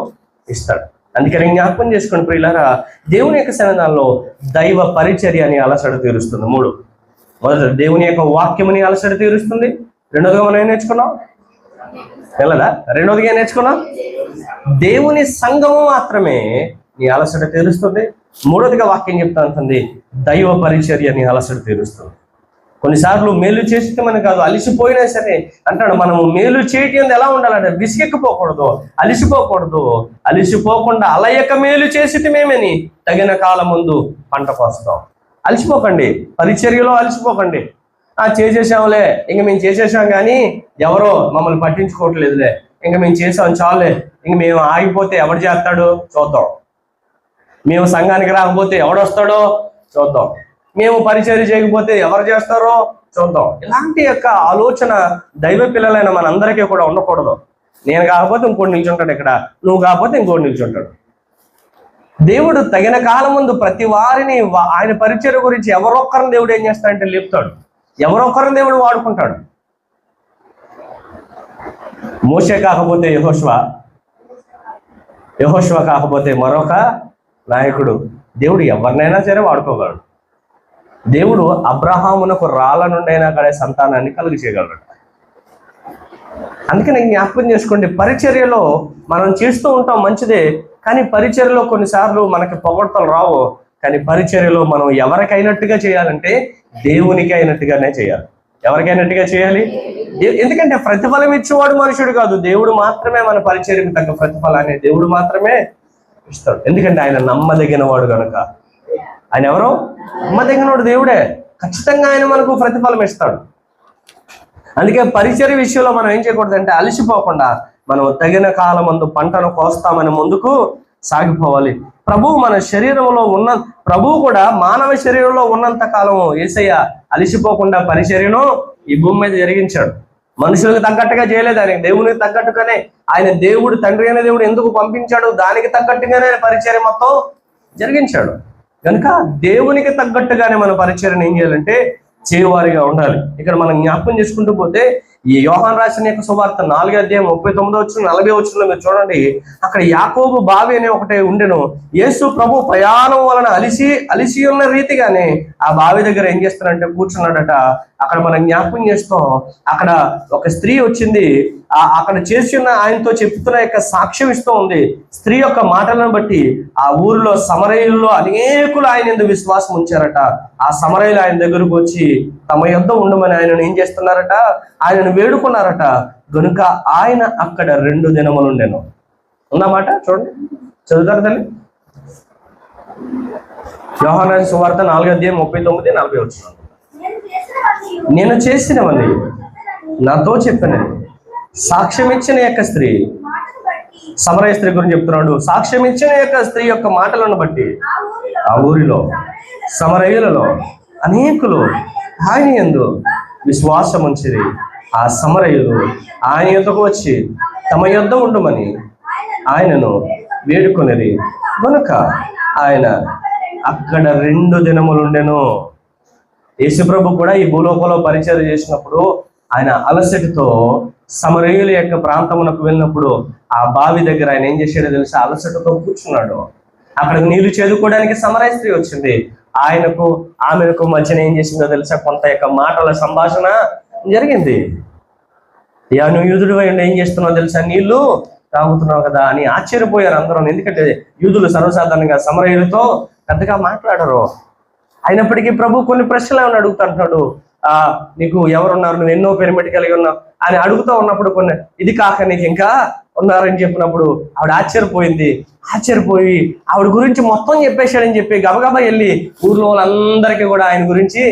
ఇస్తాడు. అందుకని జ్ఞాపకం చేసుకోండి ప్రియులారా, దేవుని యొక్క సన్నిధానంలో దైవ పరిచర్య అని అలసట తీరుస్తుంది. 3, మొదట దేవుని యొక్క వాక్యముని అలసట తీరుస్తుంది. రెండోదిగా మనం ఏం నేర్చుకున్నాం? వెళ్ళదా? రెండోదిగా ఏం నేర్చుకున్నాం? దేవుని సంఘము మాత్రమే నీ అలసట తీరుస్తుంది. మూడోదిగా వాక్యం చెప్తా ఉంటుంది, దైవ పరిచర్య నీ అలసట తీరుస్తుంది. కొన్నిసార్లు మేలు చేస్తే మనకు కాదు, అలిసిపోయినా సరే అంటాడు, మనము మేలు చేయటం ఎలా ఉండాలంటే విసిగెక్కిపోకూడదు, అలిసిపోకూడదు. అలిసిపోకుండా అలయక మేలు చేసి మేమని తగిన కాలం ముందు పంట కోస్తాం. అలిసిపోకండి, పరిచర్యలో అలిసిపోకండి. చేసేసాంలే, ఇంక మేము చేసేసాం కానీ ఎవరో మమ్మల్ని పట్టించుకోవట్లేదులే, ఇంక మేము చేసాం చాలే, ఇంక మేము ఆగిపోతే ఎవడు చేస్తాడు చూద్దాం, మేము సంఘానికి రాకపోతే ఎవడొస్తాడో చూద్దాం, మేము పరిచర్య చేయకపోతే ఎవరు చేస్తారో చూద్దాం. ఇలాంటి యొక్క ఆలోచన దైవ పిల్లలైన మనందరికీ కూడా ఉండకూడదు. నేను కాకపోతే ఇంకోటి నిల్చుంటాడు, ఇక్కడ నువ్వు కాకపోతే ఇంకోటి నిల్చుంటాడు. దేవుడు తగిన కాలం ముందు ప్రతి వారిని ఆయన పరిచర్య గురించి ఎవరొక్కరిని దేవుడు ఏం చేస్తాడంటే లేపుతాడు, ఎవరొక్కరిని దేవుడు వాడుకుంటాడు. మోషే కాకపోతే యెహోషువ కాకపోతే మరొక నాయకుడు. దేవుడు ఎవరినైనా సరే వాడుకోగలడు. దేవుడు అబ్రహామునకు రాళ్ళ నుండైనా అక్కడే సంతానాన్ని కలుగు చేయగలడు. అందుకని జ్ఞాపకం చేసుకోండి, పరిచర్యలో మనం చేస్తూ ఉంటాం మంచిదే, కానీ పరిచర్యలో కొన్నిసార్లు మనకి పొగడ్తలు రావు. కానీ పరిచర్యలో మనం ఎవరికైనట్టుగా చేయాలంటే దేవునికి అయినట్టుగానే చేయాలి. ఎవరికైనట్టుగా చేయాలి? ఎందుకంటే ప్రతిఫలం ఇచ్చేవాడు మనుషుడు కాదు, దేవుడు మాత్రమే మన పరిచర్యకు తగ్గ ప్రతిఫలాన్ని దేవుడు మాత్రమే ఇస్తాడు. ఎందుకంటే ఆయన నమ్మదగిన వాడు కనుక. ఆయన ఎవరో నమ్మదగినవాడు, దేవుడే. ఖచ్చితంగా ఆయన మనకు ప్రతిఫలం ఇస్తాడు. అందుకే పరిచర్య విషయంలో మనం ఏం చేయకూడదు అంటే అలసిపోకుండా మనం తగిన కాలం ముందు పంటను కోస్తామని ముందుకు సాగిపోవాలి. ప్రభువు మన శరీరంలో ప్రభువు కూడా మానవ శరీరంలో ఉన్నంత కాలం యేసయ్య అలిసిపోకుండా పరిచర్యను ఈ భూమి మీద జరిగించాడు. మనుషులకు తగ్గట్టుగా చేయలేదు, ఆయన దేవునికి తగ్గట్టుగానే, ఆయన దేవుడు తండ్రి అయిన దేవుడు ఎందుకు పంపించాడు దానికి తగ్గట్టుగానే పరిచర్య మొత్తం జరిగించాడు. కనుక దేవునికి తగ్గట్టుగానే మన పరిచర్యను ఏం చేయాలంటే చేయవారిగా ఉండాలి. ఇక్కడ మనం జ్ఞాపకం చేసుకుంటూ పోతే ఈ యోహాను రాసిన యొక్క సువార్త 4:39-40 మీరు చూడండి. అక్కడ యాకోబు బావి అనే ఒకటి ఉండెను. యేసు ప్రభు ప్రయాణం వలన అలిసి ఉన్న రీతిగానే ఆ బావి దగ్గర ఏం చేస్తారంటే కూర్చున్నాడట. అక్కడ మనం జ్ఞాపకం చేస్తాం, అక్కడ ఒక స్త్రీ వచ్చింది, అక్కడ చేసిన ఆయనతో చెప్తున్న యొక్క సాక్ష్యం ఇస్తూ ఉంది. స్త్రీ యొక్క మాటలను బట్టి ఆ ఊరిలో సమరయుల్లో అనేకులు ఆయన ఎందుకు విశ్వాసం ఉంచారట. ఆ సమరయులు ఆయన దగ్గరకు వచ్చి తమ యొద్ద ఉండమని ఆయనను ఏం చేస్తున్నారట, ఆయనను వేడుకున్నారట. గనుక ఆయన అక్కడ 2 దినములు ఉండెను. ఉన్నమాట చూడండి, చదువుతారు తల్లి. యోహాను సువార్త 4:39-40. నేను చేసినవని నాతో చెప్పాను. సాక్ష్యం ఇచ్చిన యొక్క స్త్రీ, సమరయ స్త్రీ గురించి చెప్తున్నాడు. సాక్ష్యం ఇచ్చిన యొక్క స్త్రీ యొక్క మాటలను బట్టి ఆ ఊరిలో సమరయులలో అనేకులు ఆయన యందు విశ్వాసం ఉంచిరి. ఆ సమరయులు ఆయన యొద్దకు వచ్చి తమ యొద్ద ఉండమని ఆయనను వేడుకొనిరి. కనుక ఆయన అక్కడ 2 దినములు ఉండెను. యేసుప్రభు కూడా ఈ భూలోకంలో పరిచయం చేసినప్పుడు ఆయన అలసటితో సమరయుల యొక్క ప్రాంతమునకు వెళ్ళినప్పుడు ఆ బావి దగ్గర ఆయన ఏం చేశాడో తెలుసా, అలసటతో కూర్చున్నాడు. అక్కడ నీళ్లు చేదుకోవడానికి సమరయ స్త్రీ వచ్చింది. ఆయనకు ఆమెకు మధ్యన ఏం చేసిందో తెలుసా, కొంత యొక్క మాటల సంభాషణ జరిగింది. యా నువ్వు యూదుడు ఏం చేస్తున్నావు తెలుసా, నీళ్లు తాగుతున్నావు కదా అని ఆశ్చర్యపోయారు అందరూ. ఎందుకంటే యూదులు సర్వసాధారణంగా సమరయులతో పెద్దగా మాట్లాడరు. అయినప్పటికీ ప్రభు కొన్ని ప్రశ్నలు ఏమైనా అడుగుతుంటున్నాడు. నీకు ఎవరున్నారు, నువ్వు ఎన్నో పిరమిడ్ కలిగి ఉన్నావు అని అడుగుతూ ఉన్నప్పుడు కొన్ని ఇది కాక నీకు ఇంకా ఉన్నారని చెప్పినప్పుడు ఆవిడ ఆశ్చర్యపోయి ఆవిడ గురించి మొత్తం చెప్పేశాడని చెప్పి గబగబా వెళ్ళి ఊర్లో వాళ్ళందరికీ కూడా ఆయన గురించి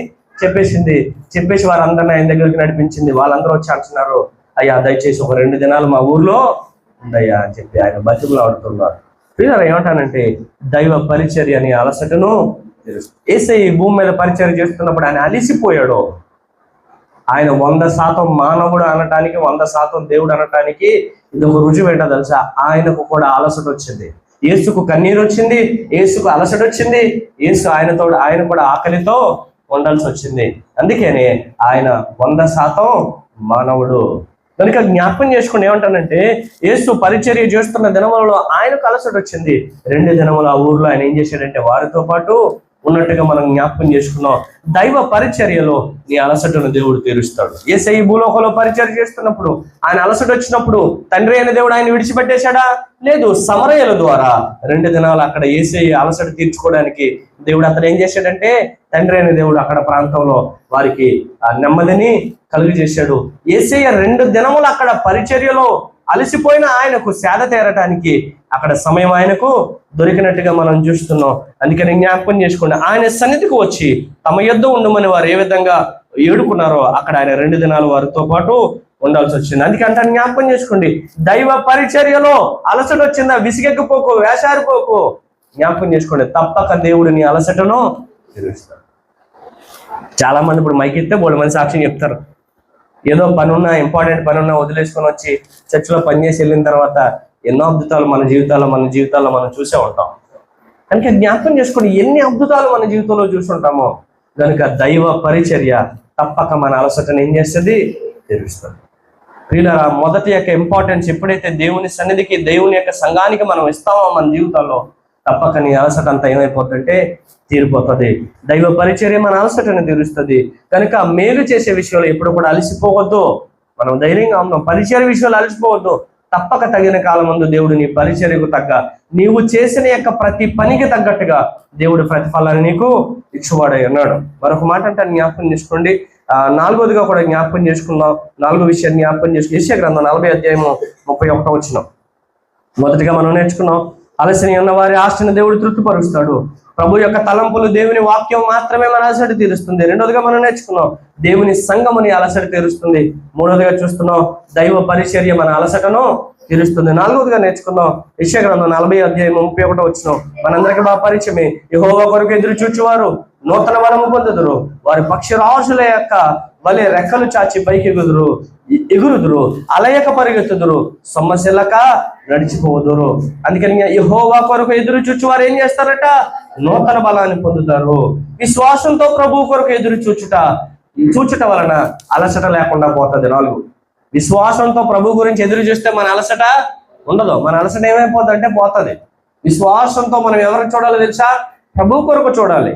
చెప్పేసి వారందరినీ ఆయన దగ్గరికి నడిపించింది. వాళ్ళందరూ వచ్చి అంటున్నారు, అయ్యా దయచేసి ఒక 2 దినాలు మా ఊర్లో ఉండయ్యా అని చెప్పి ఆయన బతుకులు ఆడుతున్నారు. పిల్లలు ఏమంటానంటే దైవ పరిచర్య అని అలసటను యేసయ్య ఈ భూమి మీద పరిచర్య చేస్తున్నప్పుడు ఆయన అలిసిపోయాడు. ఆయన 100% మానవుడు అనటానికి 100% దేవుడు అనటానికి ఇది ఒక రుజువు ఏంటో తెలుసా, ఆయనకు కూడా అలసట వచ్చింది. యేసుకు కన్నీరు వచ్చింది, యేసుకు అలసట వచ్చింది, ఆయన కూడా ఆకలితో ఉండాల్సి వచ్చింది. అందుకనే ఆయన 100% మానవుడు. కనుక జ్ఞాపకం చేసుకుని ఏమంటానంటే యేసు పరిచర్య చేస్తున్న దినములలో ఆయనకు అలసట వచ్చింది. 2 దినములు ఆ ఊర్లో ఆయన ఏం చేశాడంటే వారితో పాటు ఉన్నట్టుగా మనం జ్ఞాపకం చేసుకున్నాం. దైవ పరిచర్యలో నీ అలసటను దేవుడు తీరుస్తాడు. యేసయ్య భూలోకంలో పరిచర్య చేస్తున్నప్పుడు ఆయన అలసట వచ్చినప్పుడు తండ్రి అయిన దేవుడు ఆయన విడిచిపెట్టేశాడా? లేదు. సమరయుల ద్వారా 2 దినాలు అక్కడ యేసయ్య అలసట తీర్చుకోవడానికి దేవుడు అతను ఏం చేశాడంటే తండ్రి అయిన దేవుడు అక్కడ ప్రాంతంలో వారికి నెమ్మదిని కలుగు చేశాడు. యేసయ్య 2 దినములు అక్కడ పరిచర్యలో అలసిపోయిన ఆయనకు సేద తీరటానికి అక్కడ సమయం ఆయనకు దొరికినట్టుగా మనం చూస్తున్నాం. అందుకని జ్ఞాపకం చేసుకోండి, ఆయన సన్నిధికి వచ్చి తమ యొద్ద ఉండమని వారు ఏ విధంగా ఏడుకున్నారో అక్కడ ఆయన 2 దినాలు వారితో పాటు ఉండాల్సి వచ్చింది. అందుకంటే జ్ఞాపకం చేసుకోండి, దైవ పరిచర్యలో అలసట వచ్చిందా విసిగెక్కిపోకు, వేసారిపోకు. జ్ఞాపకం చేసుకోండి, తప్పక దేవుడు నీ అలసటను తీరుస్తాడు. చాలా మంది ఇప్పుడు మైకిస్తే 3 మంది సాక్ష్యం చెప్తారు. ఏదో పనున్నా, ఇంపార్టెంట్ పనున్నా వదిలేసుకొని వచ్చి చర్చిలో పనిచేసి వెళ్ళిన తర్వాత ఎన్నో అద్భుతాలు మన జీవితాల్లో మనం చూసే ఉంటాం. కనుక జ్ఞాపకం చేసుకోండి, ఎన్ని అద్భుతాలు మన జీవితంలో చూసుంటామో. కనుక దైవ పరిచర్య తప్పక మన అలసటను ఏం చేస్తుంది, తీరుస్తుంది. ప్రియులారా, మొదటి యొక్క ఇంపార్టెన్స్ ఎప్పుడైతే దేవుని సన్నిధికి, దేవుని యొక్క సంఘానికి మనం ఇస్తామో మన జీవితాల్లో, తప్పక నీ అలసట అంతా ఏమైపోతుందంటే తీరిపోతుంది. దైవ పరిచర్య మన అలసటను తీరుస్తుంది. కనుక మేలు చేసే విషయంలో ఎప్పుడు కూడా అలసిపోవద్దు. మనం ధైర్యంగా ఉన్నాం. పరిచర్య విషయంలో అలసిపోవద్దు. తప్పక తగిన కాలం ముందు దేవుడు నీ పరిచర్యకు తగ్గ, నీవు చేసిన యొక్క ప్రతి పనికి తగ్గట్టుగా దేవుడు ప్రతిఫలాన్ని నీకు ఇచ్చువాడై ఉన్నాడు. మరొక మాట అంటే జ్ఞాపకం చేసుకోండి, 4వదిగా కూడా జ్ఞాపకం చేసుకున్నాం. 4వ విషయాన్ని జ్ఞాపకం చేసుకుని యెషయా గ్రంథం 40:31 మొదటిగా మనం నేర్చుకున్నాం, అలసని ఉన్న వారి ఆశను దేవుడు తృప్తిపరుస్తాడు. ప్రభు యొక్క తలంపులు, దేవుని వాక్యం మాత్రమే మన అలసట తీరుస్తుంది. 2వదిగా మనం నేర్చుకున్నాం, దేవుని సంఘముని అలసట తీరుస్తుంది. మూడవదిగా చూస్తున్నాం, దైవ పరిచర్య మన అలసటను తీరుస్తుంది. నాలుగవదిగా నేర్చుకున్నాం, యెషయా గ్రంథం 40:31 మనందరికీ బాగా పరిచయమే. యెహోవా కొరకు ఎదురు చూచువారు నూతన బలము పొందుదురు, వారి పక్షిరాజుల యొక్క వలె రెక్కలు చాచి పైకి ఎగురుదురు, అలయక పరిగెత్తుదురు, సొమ్మసిల్లక నడిచిపోదురు. అందుకని యెహోవా కొరకు ఎదురు చూచువారు ఏం చేస్తారట? నూతన బలాన్ని పొందుతారు. విశ్వాసంతో ప్రభు కొరకు ఎదురు చూచుట వలన అలసట లేకుండా పోతుంది. 4, విశ్వాసంతో ప్రభు గురించి ఎదురు చూస్తే మన అలసట ఉండదు. మన అలసట ఏమైపోతుంది అంటే పోతుంది. విశ్వాసంతో మనం ఎవరికి చూడాలో తెలుసా? ప్రభు కొరకు చూడాలి.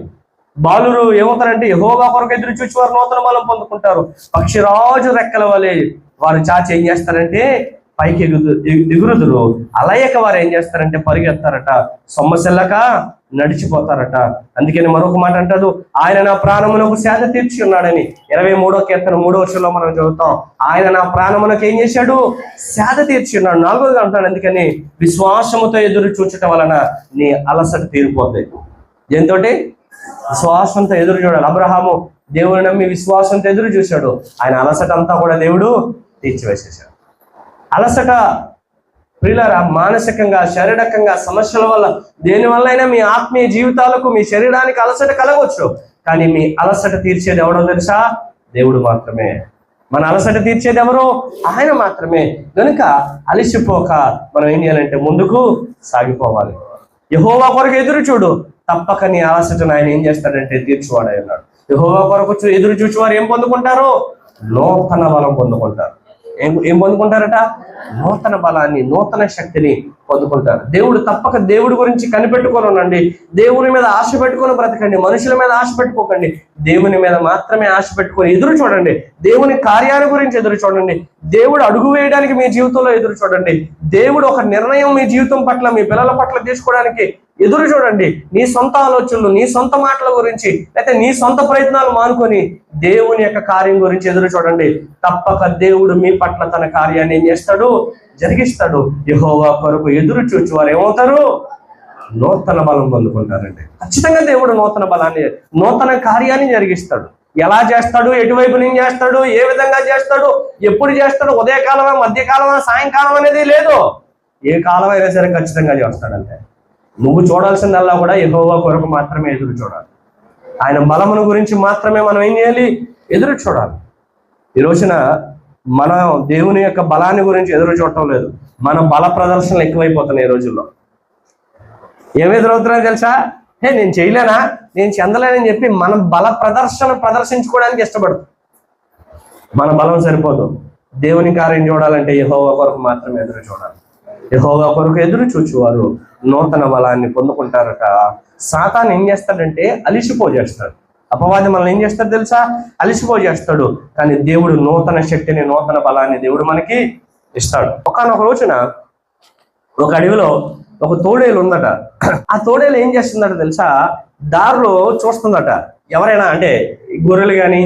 బాలురు ఏమవుతారంటే యెహోవా కొరకు ఎదురు చూచి వారు నూతన బలం పొందుకుంటారు. పక్షిరాజు రెక్కల వలె వారు చాచి ఏం చేస్తారంటే పైకి ఎగురుదురు, అలయక వారు ఏం చేస్తారంటే పరిగెత్తారట, సొమ్మసిల్లక నడిచిపోతారట. అందుకని మరొక మాట అంటాడు, ఆయన నా ప్రాణమునకు సేద తీర్చి ఉన్నాడని. 23వ కీర్తన 3వ వచనంలో మనం చదువుతాం, ఆయన నా ప్రాణమునకు ఏం చేశాడు? సేద తీర్చి ఉన్నాడు. 4వదిగా అంటాడు, అందుకని విశ్వాసముతో ఎదురు చూచటం వలన నీ అలసట తీరిపోతాయి. దేంతోటి? విశ్వాసంతో ఎదురు చూడాలి. అబ్రహాము దేవుని నమ్మి విశ్వాసంతో ఎదురు చూశాడు. ఆయన అలసట అంతా కూడా దేవుడు తీర్చివేసేశాడు. అలసట ప్రియులారా, మానసికంగా శారీరకంగా సమస్యల వల్ల దేని వల్లైనా మీ ఆత్మీయ జీవితాలకు మీ శరీరానికి అలసట కలగవచ్చు. కానీ మీ అలసట తీర్చేది ఎవడో తెలుసా? దేవుడు మాత్రమే. మన అలసట తీర్చేది ఎవరో? ఆయన మాత్రమే. కనుక అలసిపోక మనం ఏం చేయాలంటే ముందుకు సాగిపోవాలి. యెహోవా కొరకు ఎదురు చూడు, తప్పక నీ అలసటను ఆయన ఏం చేస్తాడంటే తీర్చువాడై ఉన్నాడు. యెహోవా కొరకు ఎదురు చూచువారు ఏం పొందుకుంటారు? నూతన బలం పొందుకుంటారు. ఏం పొందుకుంటారట? నూతన బలాన్ని, నూతన శక్తిని పొందుకుంటారు. దేవుడు తప్పక దేవుడి గురించి కనిపెట్టుకొని ఉండండి. దేవుని మీద ఆశ పెట్టుకొని బ్రతకండి. మనుషుల మీద ఆశ పెట్టుకోకండి. దేవుని మీద మాత్రమే ఆశ పెట్టుకొని ఎదురు చూడండి. దేవుని కార్యాల గురించి ఎదురు చూడండి. దేవుడు అడుగు వేయడానికి మీ జీవితంలో ఎదురు చూడండి. దేవుడు ఒక నిర్ణయం మీ జీవితం పట్ల, మీ పిల్లల పట్ల తీసుకోవడానికి ఎదురు చూడండి. నీ సొంత ఆలోచనలు, నీ సొంత మాటల గురించి, లేకపోతే నీ సొంత ప్రయత్నాలు మానుకొని దేవుని యొక్క కార్యం గురించి ఎదురు చూడండి. తప్పక దేవుడు మీ పట్ల తన కార్యాన్ని ఏం చేస్తాడు? జరిగిస్తాడు. యెహోవా కొరకు ఎదురు చూచి వారు ఏమవుతారు? నూతన బలం పొందుకుంటారండి. ఖచ్చితంగా దేవుడు నూతన బలాన్ని, నూతన కార్యాన్ని జరిగిస్తాడు. ఎలా చేస్తాడు? ఎటువైపు నుంచి చేస్తాడు? ఏ విధంగా చేస్తాడు? ఎప్పుడు చేస్తాడు? ఉదయకాలమా, మధ్యకాలమా, సాయంకాలం అనేది లేదు. ఏ కాలం అయినా సరే ఖచ్చితంగా చేస్తాడంటే నువ్వు చూడాల్సిందల్లా కూడా యెహోవా కొరకు మాత్రమే ఎదురు చూడాలి. ఆయన బలమును గురించి మాత్రమే మనం ఏం చేయాలి? ఎదురు చూడాలి. ఈ రోజున మనం దేవుని యొక్క బలాన్ని గురించి ఎదురు చూడటం లేదు. మన బల ప్రదర్శనలు ఎక్కువైపోతున్నాయి ఈ రోజుల్లో. ఏమి ఎదురవుతున్నాయో తెలుసా? నేను చేయలేనా, నేను చెందలేనని చెప్పి మన బల ప్రదర్శించుకోవడానికి ఇష్టపడుతుంది. మన బలం సరిపోదు. దేవుని కార్యం చూడాలంటే యెహోవా కొరకు మాత్రమే ఎదురు చూడాలి. యెహోవా కొరకు ఎదురు చూచువారు నూతన బలాన్ని పొందుకుంటారట. సాతాను ఏం చేస్తాడంటే అలిసిపోజేస్తాడు. అపవాది మనల్ని ఏం చేస్తాడు తెలుసా? అలిసిపోజేస్తాడు. కానీ దేవుడు నూతన శక్తిని, నూతన బలాన్ని దేవుడు మనకి ఇస్తాడు. ఒకానొక రోజున ఒక అడవిలో ఒక తోడేలు ఉందట. ఆ తోడేలు ఏం చేస్తుందట తెలుసా? దారిలో చూస్తుందట. ఎవరైనా అంటే గొర్రెలు కానీ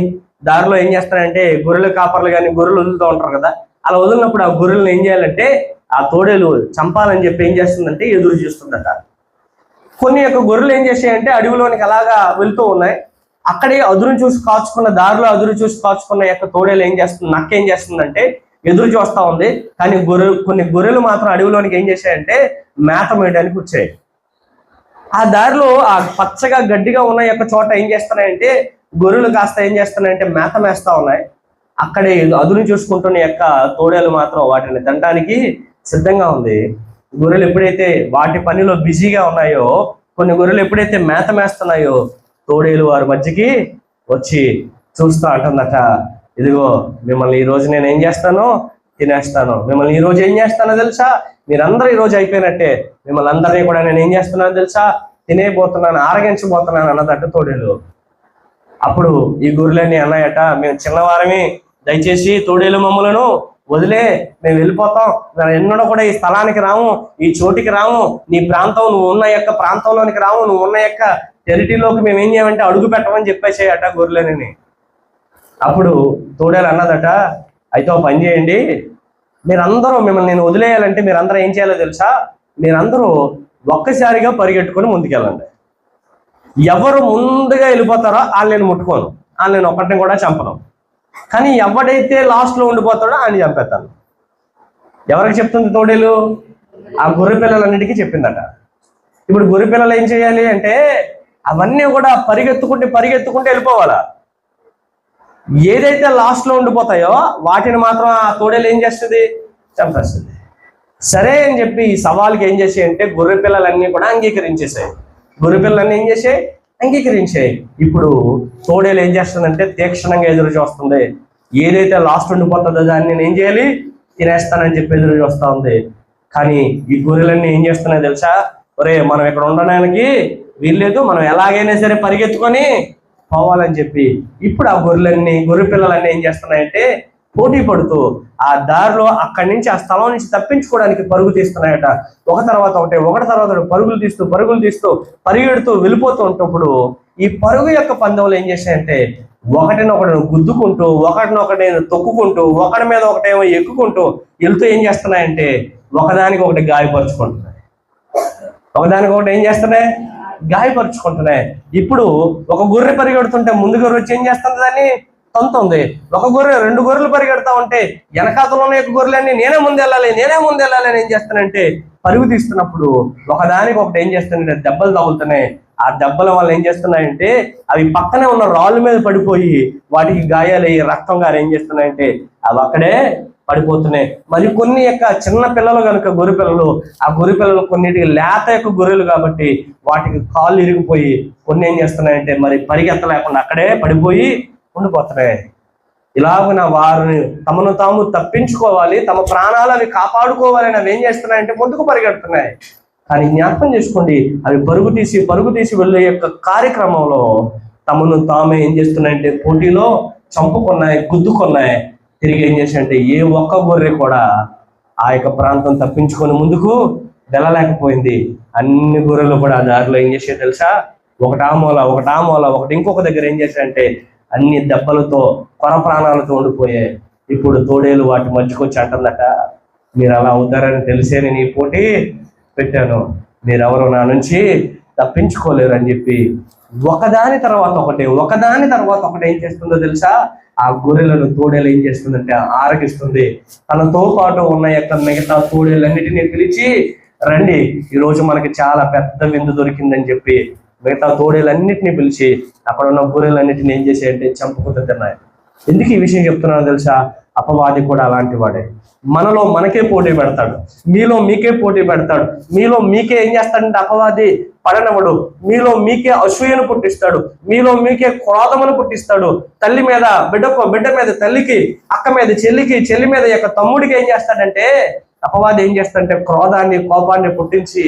దారిలో ఏం చేస్తారంటే, గొర్రెల కాపర్లు కానీ గొర్రెలు వదులుతూ ఉంటారు కదా, అలా వదిలినప్పుడు ఆ గొర్రెలను ఏం చేయాలంటే ఆ తోడేలు చంపాలని చెప్పి ఏం చేస్తుందంటే ఎదురు చూస్తుందట. కొన్ని యొక్క గొర్రెలు ఏం చేసాయంటే అడవిలోనికి అలాగా వెళ్తూ ఉన్నాయి. అక్కడే అదురును చూసి కాచుకున్న, దారిలో అదురు చూసి కాచుకున్న యొక్క తోడేలు ఏం చేస్తుంది, నక్క ఏం చేస్తుందంటే ఎదురు చూస్తా ఉంది. కానీ కొన్ని గొర్రెలు మాత్రం అడవిలోనికి ఏం చేశాయంటే మేత మేయడానికి వచ్చాయి. ఆ దారిలో ఆ పచ్చగా గడ్డిగా ఉన్న యొక్క చోట ఏం చేస్తున్నాయంటే గొర్రెలు కాస్త ఏం చేస్తున్నాయంటే మేత మేస్తా ఉన్నాయి. అక్కడే అదును చూసుకుంటున్న యొక్క తోడేలు మాత్రం వాటిని తినడానికి సిద్ధంగా ఉంది. గొర్రెలు ఎప్పుడైతే వాటి పనిలో బిజీగా ఉన్నాయో, కొన్ని గొర్రెలు ఎప్పుడైతే మేత మేస్తున్నాయో, తోడేలు వారి మధ్యకి వచ్చి చూస్తూ అంటుందట, ఇదిగో మిమ్మల్ని ఈ రోజు నేను ఏం చేస్తానో తినేస్తాను. మిమ్మల్ని ఈ రోజు ఏం చేస్తానో తెలుసా? మీరందరూ ఈ రోజు అయిపోయినట్టే. మిమ్మల్ని అందరినీ కూడా నేను ఏం చేస్తున్నాను తెలుసా? తినేయబోతున్నాను, ఆరగించబోతున్నాను అన్నదట తోడేలు. అప్పుడు ఈ గొర్రెలన్నీ అన్నాయట, మేము చిన్నవారమే, దయచేసి తోడేలు మమ్మలను వదిలే, మేము వెళ్ళిపోతాం, ఎన్నడూ కూడా ఈ స్థలానికి రాము, ఈ చోటికి రాము, నీ ప్రాంతం, నువ్వు ఉన్న యొక్క ప్రాంతంలోనికి రాము, నువ్వు ఉన్న యొక్క టెరిటరీలోకి మేము ఏం చేయమంటే అడుగు పెట్టమని చెప్పేసాయట గొర్రెలని. అప్పుడు తోడేలు అన్నదట, అయితే ఒక పని చేయండి, మీరందరూ, మిమ్మల్ని నేను వదిలేయాలంటే మీరందరూ ఏం చేయాలో తెలుసా? మీరందరూ ఒక్కసారిగా పరిగెట్టుకొని ముందుకెళ్ళండి. ఎవరు ముందుగా వెళ్ళిపోతారో వాళ్ళు నేను ముట్టుకోను, వాళ్ళు నేను ఒక్కటిని కూడా చంపను. కానీ ఎవడైతే లాస్ట్లో ఉండిపోతాడో ఆయన చంపేస్తాను. ఎవరికి చెప్తుంది తోడేలు? ఆ గొర్రె పిల్లలన్నిటికీ చెప్పిందట. ఇప్పుడు గొర్రె పిల్లలు ఏం చేయాలి అంటే అవన్నీ కూడా పరిగెత్తుకుంటే వెళ్ళిపోవాలా. ఏదైతే లాస్ట్లో ఉండిపోతాయో వాటిని మాత్రం ఆ తోడేలు ఏం చేస్తుంది? చంపేస్తుంది. సరే అని చెప్పి ఈ సవాల్కి ఏం చేసాయి అంటే గొర్రె పిల్లలన్నీ కూడా అంగీకరించేసాయి. గొర్రె పిల్లలన్నీ ఏం చేసాయి? అంగీకరించాయి. ఇప్పుడు తోడేలు ఏం చేస్తుందంటే తీక్షణంగా ఎదురు చూస్తుంది. ఏదైతే లాస్ట్ ఉండిపోతుందో దాన్ని నేను ఏం చేయాలి? తినేస్తానని చెప్పి ఎదురు చూస్తూ ఉంది. కానీ ఈ గొర్రెలన్నీ ఏం చేస్తున్నాయి తెలుసా? ఒరే, మనం ఇక్కడ ఉండడానికి వీల్లేదు, మనం ఎలాగైనా సరే పరిగెత్తుకొని పోవాలని చెప్పి ఇప్పుడు ఆ గొర్రె పిల్లలన్నీ ఏం చేస్తున్నాయంటే పోటీ పడుతూ ఆ దారిలో అక్కడి నుంచి ఆ స్థలం నుంచి తప్పించుకోవడానికి పరుగు తీస్తున్నాయట. ఒకటి తర్వాత పరుగులు తీస్తూ పరిగెడుతూ వెళ్ళిపోతూ ఉంటప్పుడు ఈ పరుగు యొక్క పందెంలో ఏం చేశాయంటే ఒకటినొకటి గుద్దుకుంటూ ఒకటినొకటి తొక్కుకుంటూ ఒకటి మీద ఒకటేమో ఎక్కుకుంటూ వెళ్తూ ఏం చేస్తున్నాయంటే ఒకదానికొకటి గాయపరుచుకుంటున్నాయి. ఇప్పుడు ఒక గొర్రె పరిగెడుతుంటే ముందు గొర్రె వచ్చి ఏం చేస్తుంది? దాన్ని తంతుంది. ఒక గొర్రె 2 గొర్రెలు పరిగెడతా ఉంటే వెనకాతలో ఉన్న గొర్రెలన్నీ నేనే ముందు వెళ్ళాలి అని ఏం చేస్తానంటే పరుగు తీస్తున్నప్పుడు ఒకదానికొకటి ఏం చేస్తానంటే దెబ్బలు తగులుతున్నాయి. ఆ దెబ్బల వల్ల ఏం చేస్తున్నాయంటే అవి పక్కనే ఉన్న రాళ్ళ మీద పడిపోయి వాటికి గాయాలయ్యి రక్తం గారు ఏం చేస్తున్నాయంటే అవి అక్కడే పడిపోతున్నాయి. మరి కొన్ని యొక్క చిన్న పిల్లలు కనుక గొర్రె పిల్లలు, ఆ గొర్రె పిల్లలు కొన్నిటికి లేత యొక్క గొర్రెలు కాబట్టి వాటికి కాళ్ళు ఇరిగిపోయి కొన్ని ఏం చేస్తున్నాయంటే మరి పరిగెత్తలేకుండా అక్కడే పడిపోయి ఉండిపోతున్నాయి. ఇలాగున వారిని తమను తాము తప్పించుకోవాలి, తమ ప్రాణాలని కాపాడుకోవాలని అవి ఏం చేస్తున్నాయంటే ముందుకు పరిగెడుతున్నాయి. కానీ జ్ఞాపకం చేసుకోండి, అవి పరుగు తీసి వెళ్ళే యొక్క కార్యక్రమంలో తమను తామే ఏం చేస్తున్నాయంటే పోటీలో చంపుకున్నాయి, గుద్దుకున్నాయి. తిరిగి ఏం చేశాయంటే ఏ ఒక్క గొర్రె కూడా ఆ యొక్క ప్రాంతం తప్పించుకొని ముందుకు వెళ్ళలేకపోయింది. అన్ని గొర్రెలు కూడా దారిలో ఏం చేసాయి తెలుసా? ఒకటి ఆ మూల ఒకటి ఇంకొక దగ్గర ఏం చేశాయంటే అన్ని దెబ్బలతో కొర ప్రాణాలతో ఉండిపోయాయి. ఇప్పుడు తోడేలు వాటి మధ్యకొచ్చి అంటుందట, మీరు అలా అవుతారని తెలిసే నేను ఈ పోటీ పెట్టాను, మీరెవరు నా నుంచి తప్పించుకోలేరు అని చెప్పి ఒకదాని తర్వాత ఒకటి ఏం చేస్తుందో తెలుసా? ఆ గొర్రెలను తోడేలు ఏం చేస్తుందంటే ఆరగిస్తుంది. తనతో పాటు ఉన్న యొక్క మిగతా తోడేలన్నిటినీ పిలిచి, రండి ఈరోజు మనకి చాలా పెద్ద విందు దొరికిందని చెప్పి మిగతా తోడేలన్నిటినీ పిలిచి అక్కడ ఉన్న గొర్రెలన్నిటిని ఏం చేసాయంటే చంపుకుంటూ తిన్నాయి. ఎందుకు ఈ విషయం చెప్తున్నాను తెలుసా? అపవాది కూడా అలాంటి వాడే. మనలో మనకే పోటీ పెడతాడు, మీలో మీకే పోటీ పెడతాడు. మీలో మీకే ఏం చేస్తాడంటే అపవాది పడనవడు. మీలో మీకే అసూయను పుట్టిస్తాడు, మీలో మీకే క్రోధమును పుట్టిస్తాడు. తల్లి మీద బిడ్డ మీద తల్లికి, అక్క మీద చెల్లికి, చెల్లి మీద యొక్క తమ్ముడికి ఏం చేస్తాడంటే అపవాది ఏం చేస్తాడంటే క్రోధాన్ని, కోపాన్ని పుట్టించి,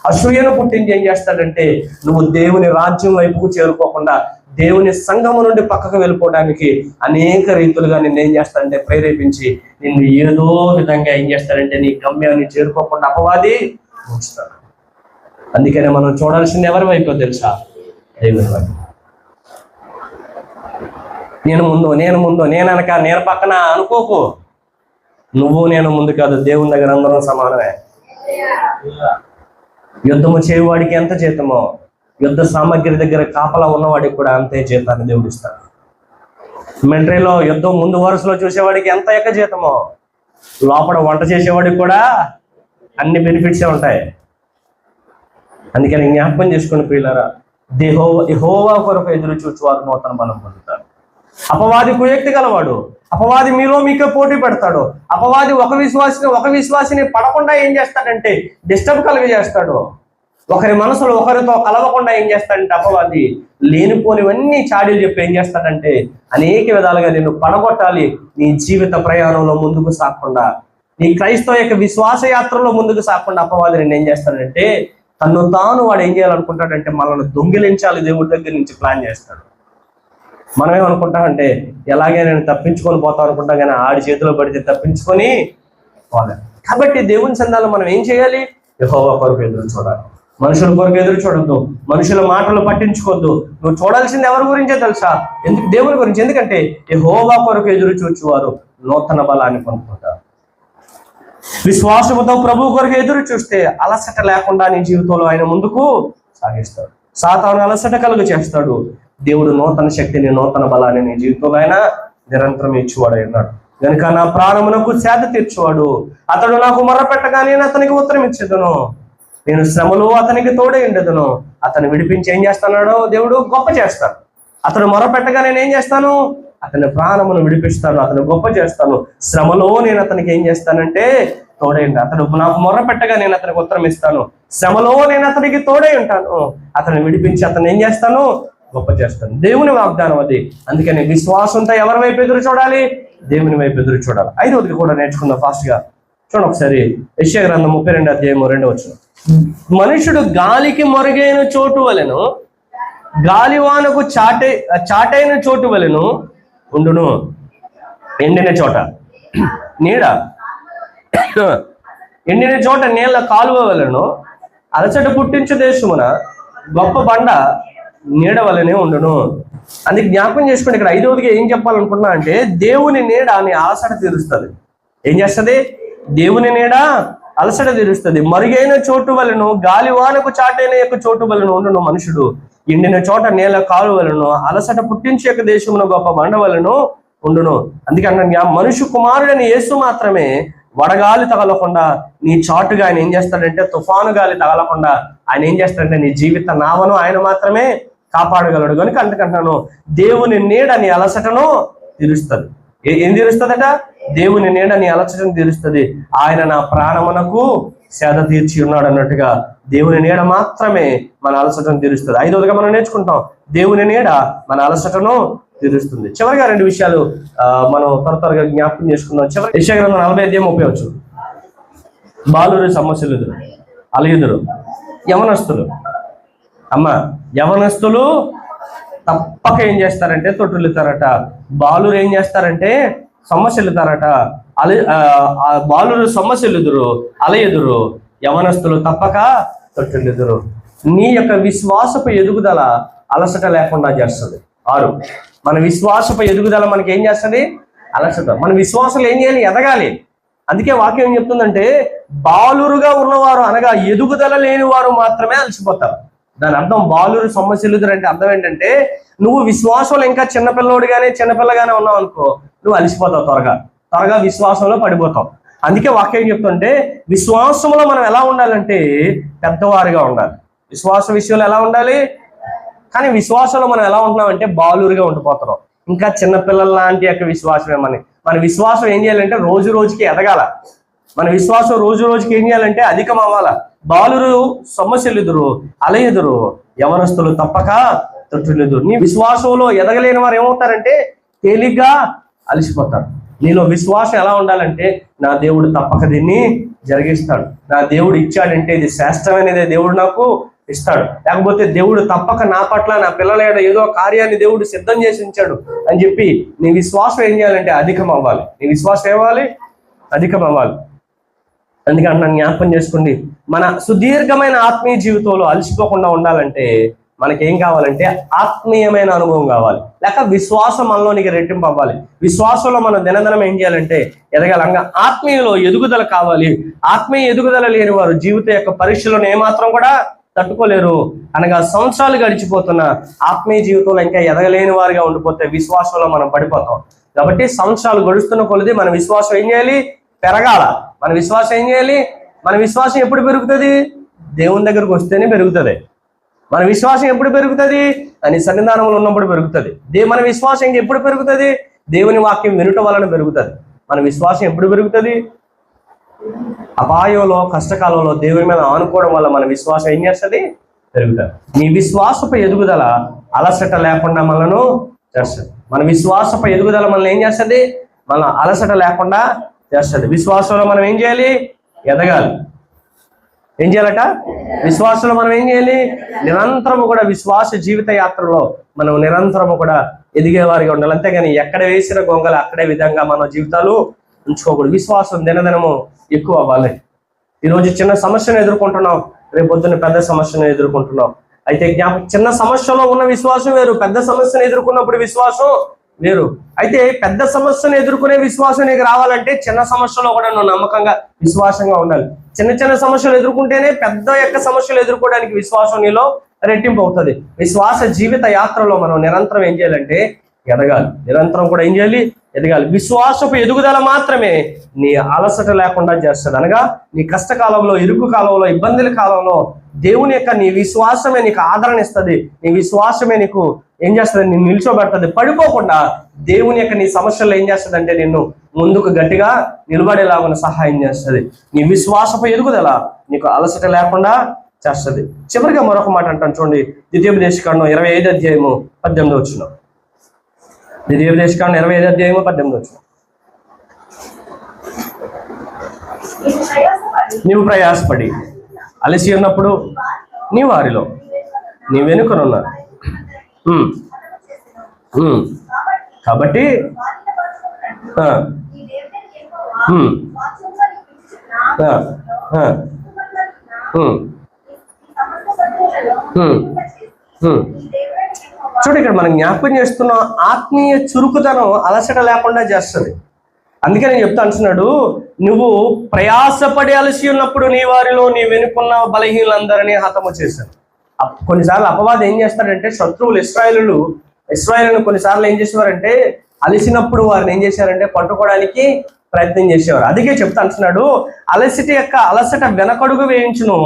అసూయను పుట్టించి ఏం చేస్తాడంటే నువ్వు దేవుని రాజ్యం వైపుకు చేరుకోకుండా దేవుని సంఘము నుండి పక్కకు వెళ్ళిపోవడానికి అనేక రీతులుగా నిన్ను ఏం చేస్తాడంటే ప్రేరేపించి నిన్ను ఏదో విధంగా ఏం చేస్తాడంటే నీ గమ్యాన్ని చేరుకోకుండా అపవాది ఉంచుతాడు. అందుకనే మనం చూడాల్సింది ఎవరి వైపు తెలుసా? దేవుని వైపు. నేను ముందు నేను పక్కన అనుకోకు. నువ్వు నేను ముందు కాదు, దేవుని దగ్గర అందరం సమానమే. యుద్ధము చేయవాడికి ఎంత జీతమో యుద్ధ సామగ్రి దగ్గర కాపలా ఉన్నవాడికి కూడా అంతే జీతాన్ని దేవుడు ఇస్తాడు. మిలిటరీలో యుద్ధం ముందు వరుసలో చూసేవాడికి ఎంత ఎక్క జీతమో లోపల వంట చేసేవాడికి కూడా అన్ని బెనిఫిట్సే ఉంటాయి. అందుకని జ్ఞాపకం చేసుకుని ప్రియులారా, యెహోవా కొరకు ఎదురు చూచువారు నూతన బలం పొందుతారు. అపవాది కుయుక్తి గలవాడు. అపవాది మీలో మీకే పోటీ పెడతాడు. అపవాది ఒక విశ్వాసిని పడకుండా ఏం చేస్తాడంటే డిస్టర్బ్ కలిగజేస్తాడు. ఒకరి మనసులో ఒకరితో కలవకుండా ఏం చేస్తాడంటే అపవాది లేనిపోనివన్నీ చాడీలు చెప్పి ఏం చేస్తాడంటే అనేక విధాలుగా నిన్ను పడగొట్టాలి. నీ జీవిత ప్రయాణంలో ముందుకు సాగకుండా, నీ క్రైస్తవ యొక్క విశ్వాస యాత్రలో ముందుకు సాగకుండా అపవాది నిన్ను ఏం చేస్తాడంటే తను తాను వాడు ఏం చేయాలనుకుంటాడంటే మనల్ని దొంగిలించాలి దేవుడి దగ్గర నుంచి ప్లాన్ చేస్తాడు. మనం ఏమనుకుంటామంటే ఎలాగే నేను తప్పించుకొని పోతాం అనుకుంటాం, కానీ ఆడి చేతిలో పడితే తప్పించుకొని పోలే. కాబట్టి దేవుని సందాలు మనం ఏం చేయాలి? యెహోవా కొరకు ఎదురు చూడాలి, మనుషుల కొరకు ఎదురు చూడొద్దు, మనుషుల మాటలు పట్టించుకోవద్దు. నువ్వు చూడాల్సింది ఎవరి గురించే తెలుసా? దేవుని గురించి. ఎందుకంటే యెహోవా కొరకు ఎదురు చూచువారు నూతన బలాన్ని పొందుకుంటారు. విశ్వాసముతో ప్రభు కొరకు ఎదురు చూస్తే అలసట లేకుండా నీ జీవితంలో ఆయన ముందుకు సాగిస్తాడు. సాతాను అలసట కలుగు చేస్తాడు. దేవుడు నూతన శక్తిని, నూతన బలాన్ని నీ జీవితంలో ఆయన నిరంతరం ఇచ్చేవాడై ఉన్నాడు. కనుక నా ప్రాణమునకు సేద తీర్చువాడు, అతడు నాకు మొర్రపెట్టగా నేను అతనికి ఉత్తరం ఇచ్చేదను. నేను శ్రమలో అతనికి తోడై ఉండేదను. అతను విడిపించి ఏం చేస్తున్నాడో దేవుడు గొప్ప చేస్తాడు. అతను మొరపెట్టగా నేను ఏం చేస్తాను? అతని ప్రాణమును విడిపిస్తాను, అతను గొప్ప చేస్తాను. శ్రమలో నేను అతనికి ఏం చేస్తానంటే తోడై ఉంటాను. అతడు నాకు మొర్రపెట్టగా నేను అతనికి ఉత్తరం ఇస్తాను. శ్రమలో నేను అతనికి తోడై ఉంటాను, అతను విడిపించి అతను ఏం చేస్తాను? గొప్ప చేస్తాను. దేవుని వాగ్దానం అది. అందుకని విశ్వాసంతో ఎవరి వైపు ఎదురు చూడాలి? దేవుని వైపు ఎదురు చూడాలి. 5వది కూడా నేర్చుకుందాం ఫాస్ట్ గా. చూడండి ఒకసారి యెషయా గ్రంథం 32:2 మనుషుడు గాలికి మొరుగైన చోటు వలెను, గాలివానకు చాటైన చోటు వలెను ఉండును. ఎండిన చోట నీడ, ఎండిన చోట నీళ్ళ కాలువ వలెను, అలసట పుట్టించు దేశమున గొప్ప బండ నీడ వలనే ఉండును. అందుకే జ్ఞాపకం చేసుకోండి. ఇక్కడ 5వదిగా ఏం చెప్పాలనుకుంటున్నా అంటే, దేవుని నీడ నీ అలసట తీరుస్తుంది. ఏం చేస్తుంది? దేవుని నీడ అలసట తీరుస్తుంది. మరుగైన చోటు వలెను, గాలివానకు చాటైన యొక్క చోటు వలెను ఉండును మనుషుడు. ఎండిన చోట నేల కాలు వలెను, అలసట పుట్టించే యొక్క దేశమున గొప్ప బండ వలెను ఉండును. అందుకని మనుషు కుమారుడని యేసు మాత్రమే వడగాలి తగలకుండా నీ చాటుగా ఆయన ఏం చేస్తాడంటే, తుఫాను గాలి తగలకుండా ఆయన ఏం చేస్తాడంటే నీ జీవిత నావను ఆయన మాత్రమే కాపాడగలడు. కనుక అందుకంటున్నాను, దేవుని నీడ నీ అలసటను తీరుస్తుంది. ఏం తీరుస్తుందట? దేవుని నీడ నీ అలసటను తీరుస్తుంది. ఆయన నా ప్రాణమునకు సేద తీర్చి ఉన్నాడు అన్నట్టుగా దేవుని నీడ మాత్రమే మన అలసటను తీరుస్తుంది. 5వదిగా మనం నేర్చుకుంటాం, దేవుని నీడ మన అలసటను తీరుస్తుంది. చివరిగా 2 విషయాలు మనం త్వరగా జ్ఞాపకం చేసుకుందాం. చివరి యెషయా గ్రంథం 45:30 బాలురు సమస్యలు ఎదురు అలయుదురు. యవనస్తులు యవనస్తులు తప్పక ఏం చేస్తారంటే తొట్టులుతారట. బాలురు ఏం చేస్తారంటే సమస్యలుతారట. బాలురు సమస్యలుదురు అలయుదురు, యవనస్తులు తప్పక తొట్టులుదురు. నీ యొక్క విశ్వాసపు ఎదుగుదల అలసట లేకుండా చేస్తుంది. 6 మన విశ్వాసపు ఎదుగుదల మనకి ఏం చేస్తుంది? అలసట. మన విశ్వాసాలు ఏం చేయాలి? ఎదగాలి. అందుకే వాక్యం ఏం చెప్తుందంటే, బాలురుగా ఉన్నవారు అనగా ఎదుగుదల లేని వారు మాత్రమే అలసిపోతారు. దాని అర్థం బాలురు సమస్యలు అంటే అర్థం ఏంటంటే, నువ్వు విశ్వాసంలో ఇంకా చిన్నపిల్లగానే ఉన్నావు అనుకో, నువ్వు అలసిపోతావు, త్వరగా విశ్వాసంలో పడిపోతావు. అందుకే వాక్యం చెప్తుంటే, విశ్వాసంలో మనం ఎలా ఉండాలంటే పెద్దవారిగా ఉండాలి. విశ్వాస విషయంలో ఎలా ఉండాలి? కానీ విశ్వాసంలో మనం ఎలా ఉంటున్నామంటే బాలురుగా ఉండిపోతున్నాం. ఇంకా చిన్నపిల్లల లాంటి యొక్క విశ్వాసమే మన విశ్వాసం ఏం చేయాలంటే రోజు రోజుకి ఎదగాల. మన విశ్వాసం రోజు రోజుకి ఏం చేయాలంటే అధికం అవ్వాల. బాలురు సమస్యలు ఎదురు అలయుదురు, యవనస్తులు తప్పక తొట్టులెదురు. నీ విశ్వాసంలో ఎదగలేని వారు ఏమవుతారంటే తేలిగ్గా అలసిపోతారు. నీలో విశ్వాసం ఎలా ఉండాలంటే, నా దేవుడు తప్పక దీన్ని జరిగిస్తాడు, నా దేవుడు ఇచ్చాడంటే ఇది శ్రేష్టమైనదే దేవుడు నాకు ఇస్తాడు, లేకపోతే దేవుడు తప్పక నా పట్ల నా పిల్లల ఏదో కార్యాన్ని దేవుడు సిద్ధం చేసి ఉంచాడు అని చెప్పి నీ విశ్వాసం ఏం చేయాలంటే అధికం అవ్వాలి. నీ విశ్వాసం ఏమవ్వాలి? అధికం అవ్వాలి. అందుకని నన్ను జ్ఞాపకం చేసుకోండి, మన సుదీర్ఘమైన ఆత్మీయ జీవితంలో అలసిపోకుండా ఉండాలంటే మనకేం కావాలంటే ఆత్మీయమైన అనుభవం కావాలి, లేక విశ్వాసం మనలోనికి రెట్టింపు అవ్వాలి. విశ్వాసంలో మనం దినదినం ఏం చేయాలంటే ఎదగాలంగా ఆత్మీయలో ఎదుగుదల కావాలి. ఆత్మీయ ఎదుగుదల లేని వారు జీవిత యొక్క పరీక్షలను ఏమాత్రం కూడా తట్టుకోలేరు. అనగా సంవత్సరాలు గడిచిపోతున్న ఆత్మీయ జీవితంలో ఇంకా ఎదగలేని వారిగా ఉండిపోతే విశ్వాసంలో మనం పడిపోతాం. కాబట్టి సంవత్సరాలు గడుస్తున్న కొలది మన విశ్వాసం ఏం చేయాలి? పెరగాల. మన విశ్వాసం ఏం చేయాలి? మన విశ్వాసం ఎప్పుడు పెరుగుతుంది? దేవుని దగ్గరకు వస్తేనే పెరుగుతుంది. మన విశ్వాసం ఎప్పుడు పెరుగుతుంది? అని సన్నిధానంలో ఉన్నప్పుడు పెరుగుతుంది. మన విశ్వాసం ఎప్పుడు పెరుగుతుంది? దేవుని వాక్యం వినుట వలన పెరుగుతుంది. మన విశ్వాసం ఎప్పుడు పెరుగుతుంది? అపాయంలో కష్టకాలంలో దేవుని మీద ఆనుకోవడం వల్ల మన విశ్వాసం ఏం చేస్తుంది? పెరుగుతుంది. నీ విశ్వాసపు ఎదుగుదల అలసట లేకుండా మనను చేస్తుంది. మన విశ్వాసపు ఎదుగుదల మనల్ని ఏం చేస్తుంది? మన అలసట లేకుండా చేస్తుంది. విశ్వాసంలో మనం ఏం చేయాలి? ఎదగాలి. ఏం చేయాలట? విశ్వాసంలో మనం ఏం చేయాలి? నిరంతరము కూడా విశ్వాస జీవిత యాత్రలో మనం నిరంతరము కూడా ఎదిగేవారిగా ఉండాలి. అంతేగాని ఎక్కడ వేసిన గొంగలు అక్కడే విధంగా మన జీవితాలు ఉంచుకోకూడదు. విశ్వాసం దినదినము ఎక్కువ అవ్వాలి. ఈరోజు చిన్న సమస్యను ఎదుర్కొంటున్నాం, రేపు పొద్దున్న పెద్ద సమస్యను ఎదుర్కొంటున్నాం. అయితే చిన్న సమస్యలో ఉన్న విశ్వాసం వేరు, పెద్ద సమస్యను ఎదుర్కొన్నప్పుడు విశ్వాసం వేరు. అయితే పెద్ద సమస్యను ఎదుర్కొనే విశ్వాసం నీకు రావాలంటే చిన్న సమస్యలో కూడా నువ్వు నమ్మకంగా విశ్వాసంగా ఉండాలి. చిన్న సమస్యలు ఎదుర్కొంటేనే పెద్ద యొక్క సమస్యలు ఎదుర్కోవడానికి విశ్వాసం నీలో రెట్టింపు అవుతుంది. విశ్వాస జీవిత యాత్రలో మనం నిరంతరం ఏం చేయాలంటే ఎదగాలి, నిరంతరం కూడా ఏం చేయాలి? ఎదగాలి. విశ్వాసపు ఎదుగుదల మాత్రమే నీ అలసట లేకుండా చేస్తుంది. అనగా నీ కష్టకాలంలో, ఇరుకు కాలంలో, ఇబ్బందుల కాలంలో దేవుని యొక్క నీ విశ్వాసమే నీకు ఆదరణ ఇస్తుంది. నీ విశ్వాసమే నీకు ఏం చేస్తుంది? నిన్ను నిల్చోబెడుతుంది. పడిపోకుండా దేవుని యొక్క నీ సమస్యల్లో ఏం చేస్తుంది అంటే నిన్ను ముందుకు గట్టిగా నిలబడేలాగా సహాయం చేస్తుంది. నీ విశ్వాసపు ఎదుగుదల నీకు అలసట లేకుండా చేస్తుంది. చివరిగా మరొక మాట అంటాను చూడండి, ద్వితీయోపదేశకాండం 25:18. ద్వితీయోపదేశకాండం 25:18. నీవు ప్రయాసపడి అలసి ఉన్నప్పుడు నీ వారిలో నీ వెనుకనున్న కాబట్టి చూడు, ఇక్కడ మనం జ్ఞాపకం చేస్తున్న ఆత్మీయ చురుకుదనం అలసట లేకుండా చేస్తుంది. అందుకే నేను చెప్తా అంటున్నాడు, నువ్వు ప్రయాసపడి అలసి ఉన్నప్పుడు నీ వారిలో నీ వెనుకున్న బలహీనులందరినీ హతము చేశాను. కొన్నిసార్లు అపవాది ఏం చేస్తాడంటే, శత్రువులు ఇశ్రాయేలును కొన్నిసార్లు ఏం చేసేవారంటే అలసినప్పుడు వారిని ఏం చేశారంటే పట్టుకోవడానికి ప్రయత్నం చేసేవారు. అందుకే చెప్తా అంటున్నాడు, అలసట వెనకడుగు వేయించును,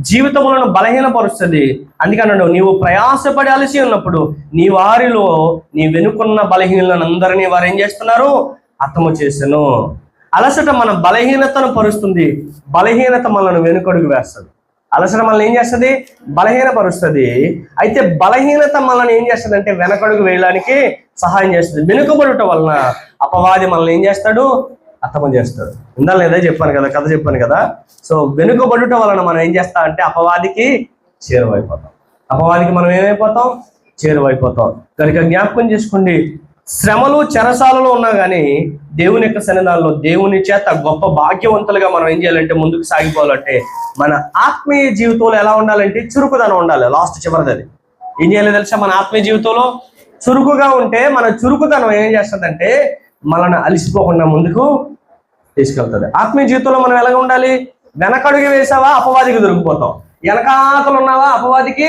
జీవితములను బలహీనపరుస్తుంది. అందుకన్నాడు, నీవు ప్రయాసపడి అలసి ఉన్నప్పుడు నీ వారిలో నీ వెనుకున్న బలహీనులను అందరినీ వారు ఏం చేస్తున్నారు? హతము చేసెను. అలసట మన బలహీనతను పరుస్తుంది, బలహీనత మనల్ని వెనుకడుగు వేస్తుంది. అలసట మనల్ని ఏం చేస్తుంది? బలహీనపరుస్తుంది. అయితే బలహీనత మనల్ని ఏం చేస్తుంది అంటే వెనకడుగు వేయడానికి సహాయం చేస్తుంది. వెనుకబడుట వలన అపవాది మనల్ని ఏం చేస్తాడు? హతము చేస్తాడు. ఇందా లేదా కథ చెప్పాను కదా. సో వెనుకబడుట వలన మనం ఏం చేస్తాం అంటే అపవాదికి చేరువైపోతాం. అపవాదికి మనం ఏమైపోతాం? చేరువైపోతాం. కనుక జ్ఞాపకం చేసుకోండి, శ్రమలు చెరసాలలో ఉన్నా కానీ దేవుని యొక్క సన్నిధానంలో దేవుని చేత గొప్ప భాగ్యవంతులుగా మనం ఏం చేయాలంటే ముందుకు సాగిపోవాలంటే మన ఆత్మీయ జీవితంలో ఎలా ఉండాలంటే చురుకుదనం ఉండాలి. చివరిది అది ఏం చేయాలి తెలుసా? మన ఆత్మీయ జీవితంలో చురుకుగా ఉంటే మన చురుకుదనం ఏం చేస్తుందంటే మనల్ని అలసిపోకుండా ముందుకు తీసుకెళ్తుంది. ఆత్మీయ జీవితంలో మనం ఎలాగ ఉండాలి? వెనకడుగు వేసావా అపవాదికి దొరికిపోతాం, వెనకాతలు ఉన్నావా అపవాదికి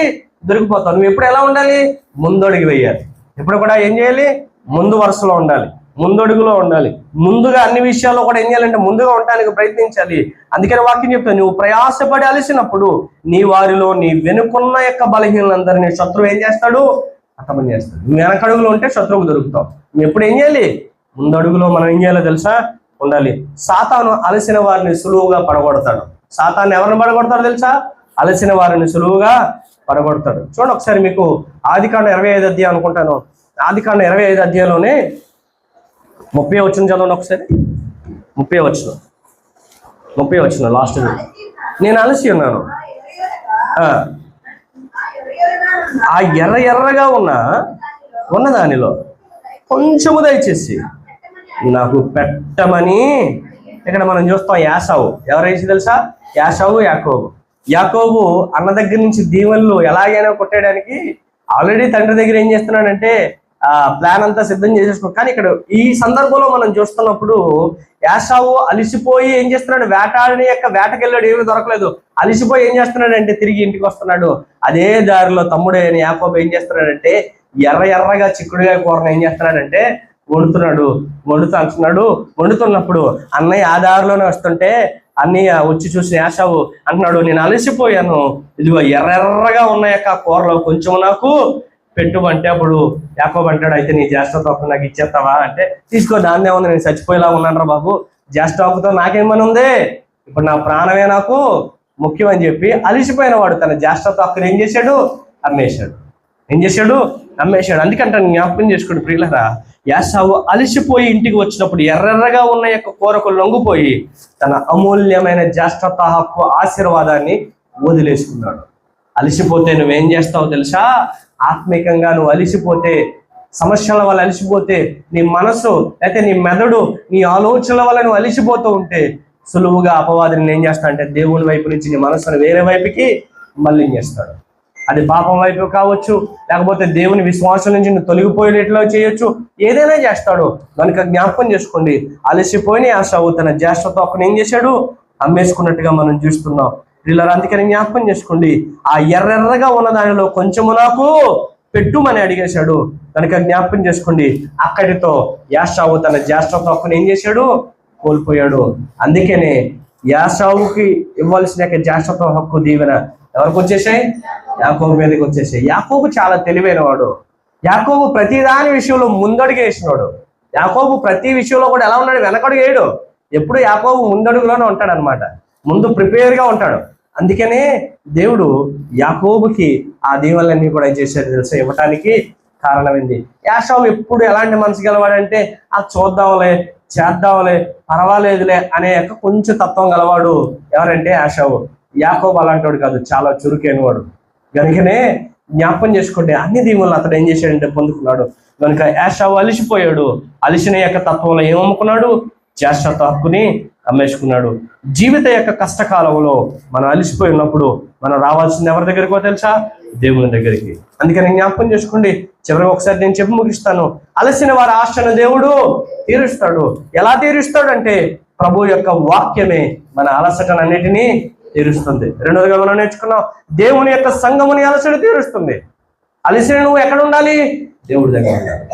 దొరికిపోతాం. నువ్వు ఎప్పుడు ఎలా ఉండాలి? ముందడుగు వేయాలి. ఎప్పుడు కూడా ఏం చేయాలి? ముందు వరుసలో ఉండాలి, ముందడుగులో ఉండాలి. ముందుగా అన్ని విషయాల్లో కూడా ఏం చేయాలంటే ముందుగా ఉండడానికి ప్రయత్నించాలి. అందుకని వాక్యం చెప్తాను, నువ్వు ప్రయాసపడి అలసినప్పుడు నీ వారిలో నీ వెనుకున్న యొక్క బలహీనులందరినీ శత్రువు ఏం చేస్తాడు? హతమం చేస్తాడు. నువ్వు వెనకడుగులో ఉంటే శత్రువుకు దొరుకుతావు. నువ్వు ఎప్పుడు ఏం చేయాలి? ముందడుగులో మనం ఏం చేయాలో తెలుసా? ఉండాలి. సాతాను అలసిన వారిని సులువుగా పడగొడతాడు. సాతాను ఎవరిని పడగొడతాడు తెలుసా? అలసిన వారిని సులువుగా పడగొడతాడు. చూడండి ఒకసారి, మీకు ఆదికాండం 25 అధ్యాయం అనుకుంటాను. ఆదికాండం 25 అధ్యాయంలోనే 30 వచనం చదవండి ఒకసారి. 30 వచనం లాస్ట్. నేను అలసి ఉన్నాను, ఆ ఎర్రగా ఉన్న దానిలో కొంచెము దయచేసి నాకు పెట్టమని. ఇక్కడ మనం చూస్తాం యాసావు. ఎవరేసి తెలుసా? యాసావు, యాకోబు అన్న దగ్గర నుంచి దీవెనలు ఎలాగైనా కొట్టేయడానికి ఆల్రెడీ తండ్రి దగ్గర ఏం చేస్తున్నాడంటే ప్లాన్ అంతా సిద్ధం చేసేసుకున్నాడు. కానీ ఇక్కడ ఈ సందర్భంలో మనం చూస్తున్నప్పుడు యాసావు అలిసిపోయి ఏం చేస్తున్నాడు? వేటకెళ్ళాడు, ఏమీ దొరకలేదు. అలిసిపోయి ఏం చేస్తున్నాడంటే తిరిగి ఇంటికి వస్తున్నాడు. అదే దారిలో తమ్ముడు అయిన యాకోబు ఏం చేస్తున్నాడంటే ఎర్రగా చిక్కుడుగా కూరను ఏం చేస్తున్నాడంటే వండుతున్నప్పుడు అన్నయ్య ఆ దారిలోనే వస్తుంటే అన్నయ్య వచ్చి చూసిన యాసావు అంటున్నాడు, నేను అలసిపోయాను, ఇదిగో ఎర్రగా ఉన్న యొక్క కూరలో కొంచెం నాకు పెట్టుమంటే అప్పుడు యాకోబు అంటాడు, అయితే నీ జ్యేష్ఠతోక నాకు ఇచ్చేస్తావా అంటే, తీసుకో, దాన్నే ఉంది, నేను చచ్చిపోయేలా ఉన్నాను రా బాబు, జ్యేష్ఠతోకతో నాకేమని ఉంది, ఇప్పుడు నా ప్రాణమే నాకు ముఖ్యం అని చెప్పి అలిసిపోయిన వాడు తన జ్యేష్ఠతోకను ఏం చేశాడు? అమ్మేశాడు. అందుకంటే జ్ఞాపకం చేసుకోండి ప్రియులరా, యాసావు అలిసిపోయి ఇంటికి వచ్చినప్పుడు ఎర్రగా ఉన్న యొక్క కూరకు లొంగిపోయి తన అమూల్యమైన జ్యేష్ఠత హక్కు ఆశీర్వాదాన్ని వదిలేసుకున్నాడు. అలిసిపోతే నువ్వేం చేస్తావు తెలుసా? ఆత్మికంగా నువ్వు అలిసిపోతే, సమస్యల వల్ల అలిసిపోతే, నీ మనసు లేకపోతే నీ మెదడు నీ ఆలోచనల వల్ల నువ్వు అలిసిపోతూ ఉంటే సులువుగా అపవాదిని ఏం చేస్తా అంటే దేవుని వైపు నుంచి నీ మనసును వేరే వైపుకి మళ్ళించేస్తాడు. అది పాపం వైపు కావచ్చు, లేకపోతే దేవుని విశ్వాసం నుంచి నువ్వు తొలగిపోయేట్లో చేయొచ్చు, ఏదైనా చేస్తాడు. కనుక జ్ఞాపకం చేసుకోండి, అలసిపోయిన యాసావు తన జ్యేష్ఠతో ఒక్కని ఏం చేశాడు? అమ్మేసుకున్నట్టుగా మనం చూస్తున్నాం. వీళ్ళ అందుకని జ్ఞాపకం చేసుకోండి, ఆ ఎర్రగా ఉన్న దానిలో కొంచెము నాకు పెట్టుమని అడిగేశాడు. కనుక జ్ఞాపకం చేసుకోండి, అక్కడితో యాషావు తన జ్యేష్ఠత్వ హక్కుని ఏం చేశాడు? కోల్పోయాడు. అందుకనే యాషావుకి ఇవ్వాల్సిన జ్యేష్ఠత్వ హక్కు దీవెన ఎవరికి వచ్చేసాయి? యాకోబు మీదకి వచ్చేసాయి. యాకోబు చాలా తెలివైన వాడు. యాకోబు ప్రతిదాని విషయంలో ముందడుగు వేసినాడు. యాకోబు ప్రతి విషయంలో కూడా ఎలా ఉన్నాడు? వెనకడుగు వేయడు. ఎప్పుడు యాకోబు ముందడుగులోనే ఉంటాడు అనమాట, ముందు ప్రిపేర్గా ఉంటాడు. అందుకనే దేవుడు యాకోబుకి ఆ దీవెనలన్నీ కూడా ఏం చేశాడు తెలుసా? ఇవ్వటానికి కారణమైంది. యాషావు ఎప్పుడు ఎలాంటి మనసు గలవాడంటే చూద్దాంలే, చేద్దాంలే, పర్వాలేదులే అనే కొంచెం తత్వం గలవాడు. ఎవరంటే యాషావు. యాకోబు అలాంటి కాదు, చాలా చురుకైన వాడు. కనుకనే జ్ఞాపకం చేసుకోండి, అన్ని దీవులను అతడు ఏం చేశాడంటే పొందుకున్నాడు. కనుక యాషావు అలిసిపోయాడు. అలిసిన తత్వంలో ఏమమ్ముకున్నాడు? జ్యేష్ఠత్వ హక్కుని అమ్మేసుకున్నాడు. జీవిత కష్టకాలంలో మనం అలిసిపోయి ఉన్నప్పుడు మనం రావాల్సింది ఎవరి దగ్గరికో తెలుసా? దేవుని దగ్గరికి. అందుకని జ్ఞాపకం చేసుకోండి. చివరికి ఒకసారి నేను చెప్పి ముగిస్తాను. అలసిన వారి ఆశను దేవుడు తీరుస్తాడు. ఎలా తీరుస్తాడు అంటే ప్రభు యొక్క వాక్యమే మన అలసటను అన్నిటినీ తీరుస్తుంది. రెండోదిగా మనం నేర్చుకున్నాం, దేవుని యొక్క సంఘముని అలసట తీరుస్తుంది. అలసిన నువ్వు ఎక్కడ ఉండాలి? దేవుడి దగ్గర ఉండాలి.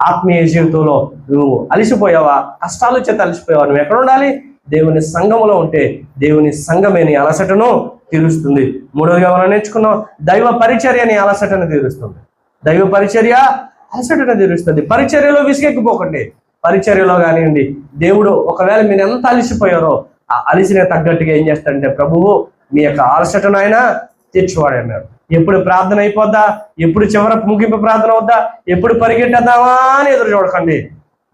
ఆత్మీయ జీవితంలో నువ్వు అలిసిపోయావా? కష్టాలు చేత అలిసిపోయావా? నువ్వు ఎక్కడ ఉండాలి? దేవుని సంఘములో ఉంటే దేవుని సంఘమే నీ అలసటను తీరుస్తుంది. మూడోదిగా మనం నేర్చుకున్నాం, దైవ పరిచర్య నీ అలసటను తీరుస్తుంది. దైవ పరిచర్య అలసటను తీరుస్తుంది. పరిచర్యలో విసిగెక్కిపోకండి. పరిచర్యలో కానివ్వండి, దేవుడు ఒకవేళ మీరు ఎంత అలిసిపోయారో ఆ అలిసిన తగ్గట్టుగా ఏం చేస్తాడంటే ప్రభువు మీ యొక్క అలసటను ఆయన తీర్చివాడన్నారు. ఎప్పుడు ప్రార్థన అయిపోద్దా, ఎప్పుడు చివరి ముగింపు ప్రార్థన అవుద్దా, ఎప్పుడు పరిగెట్టేద్దామా అని ఎదురు చూడకండి.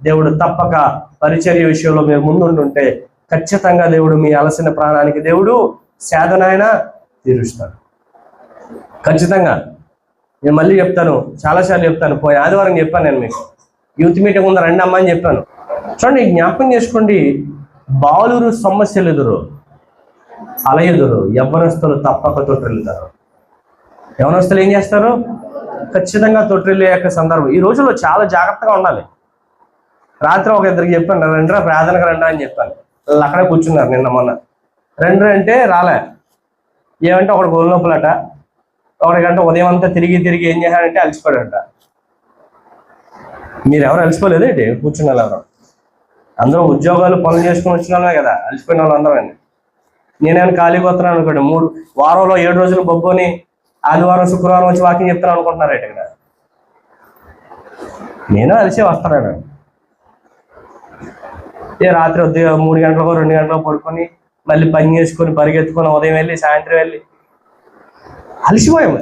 దేవుడు తప్పక పరిచర్య విషయంలో మీరు ముందుంటుంటే ఖచ్చితంగా దేవుడు మీ అలసిన ప్రాణానికి దేవుడు సేదన ఆయన తీరుస్తాడు. ఖచ్చితంగా. నేను మళ్ళీ చెప్తాను, చాలాసార్లు చెప్తాను. పోయి ఆదివారం చెప్పాను నేను మీకు, యూత్ మీటింగ్ ఉందా రండి అమ్మ అని చెప్పాను. చూడండి, జ్ఞాపకం చేసుకోండి, బాలురు సమస్యలు ఎదురు అలయెదురు యవ్వనస్తులు తప్పక తొట్టిల్లుతారు. యవ్వనస్తులు ఏం చేస్తారు? ఖచ్చితంగా తొట్టిల్లే సందర్భం. ఈ రోజుల్లో చాలా జాగ్రత్తగా ఉండాలి. రాత్రి ఒక ఇద్దరికి చెప్పాను, రండిరా ప్రార్థనకు రండి అని చెప్పాను. వాళ్ళు అక్కడే కూర్చున్నారు నిన్న మొన్న. రండి అంటే రాలే. ఏమంటే ఒకటి గోలు నొప్పులట, ఒకటి గంట ఉదయం అంతా తిరిగి తిరిగి ఏం చేశాడంటే అలసిపోయాడంట. మీరు ఎవరు అలసిపోలేదు ఏంటి? కూర్చున్న వాళ్ళు ఎవరు? అందరూ ఉద్యోగాలు పనులు చేసుకుని వచ్చిన వాళ్ళే కదా, అలసిపోయిన వాళ్ళు అందరూ అండి. నేనేమైనా ఖాళీగా వస్తున్నాను అనుకోండి, వారంలో 7 రోజులు బొబ్బుని ఆదివారం శుక్రవారం వచ్చి వాకింగ్ చెప్తాను అనుకుంటున్నారేంటి ఇక్కడ? నేను అలిసి వస్తాను. రాత్రి 3 గంటలకు 2 గంటలకు పడుకొని మళ్ళీ పని చేసుకొని పరిగెత్తుకొని ఉదయం వెళ్ళి సాయంత్రం వెళ్ళి అలసిపోయాము.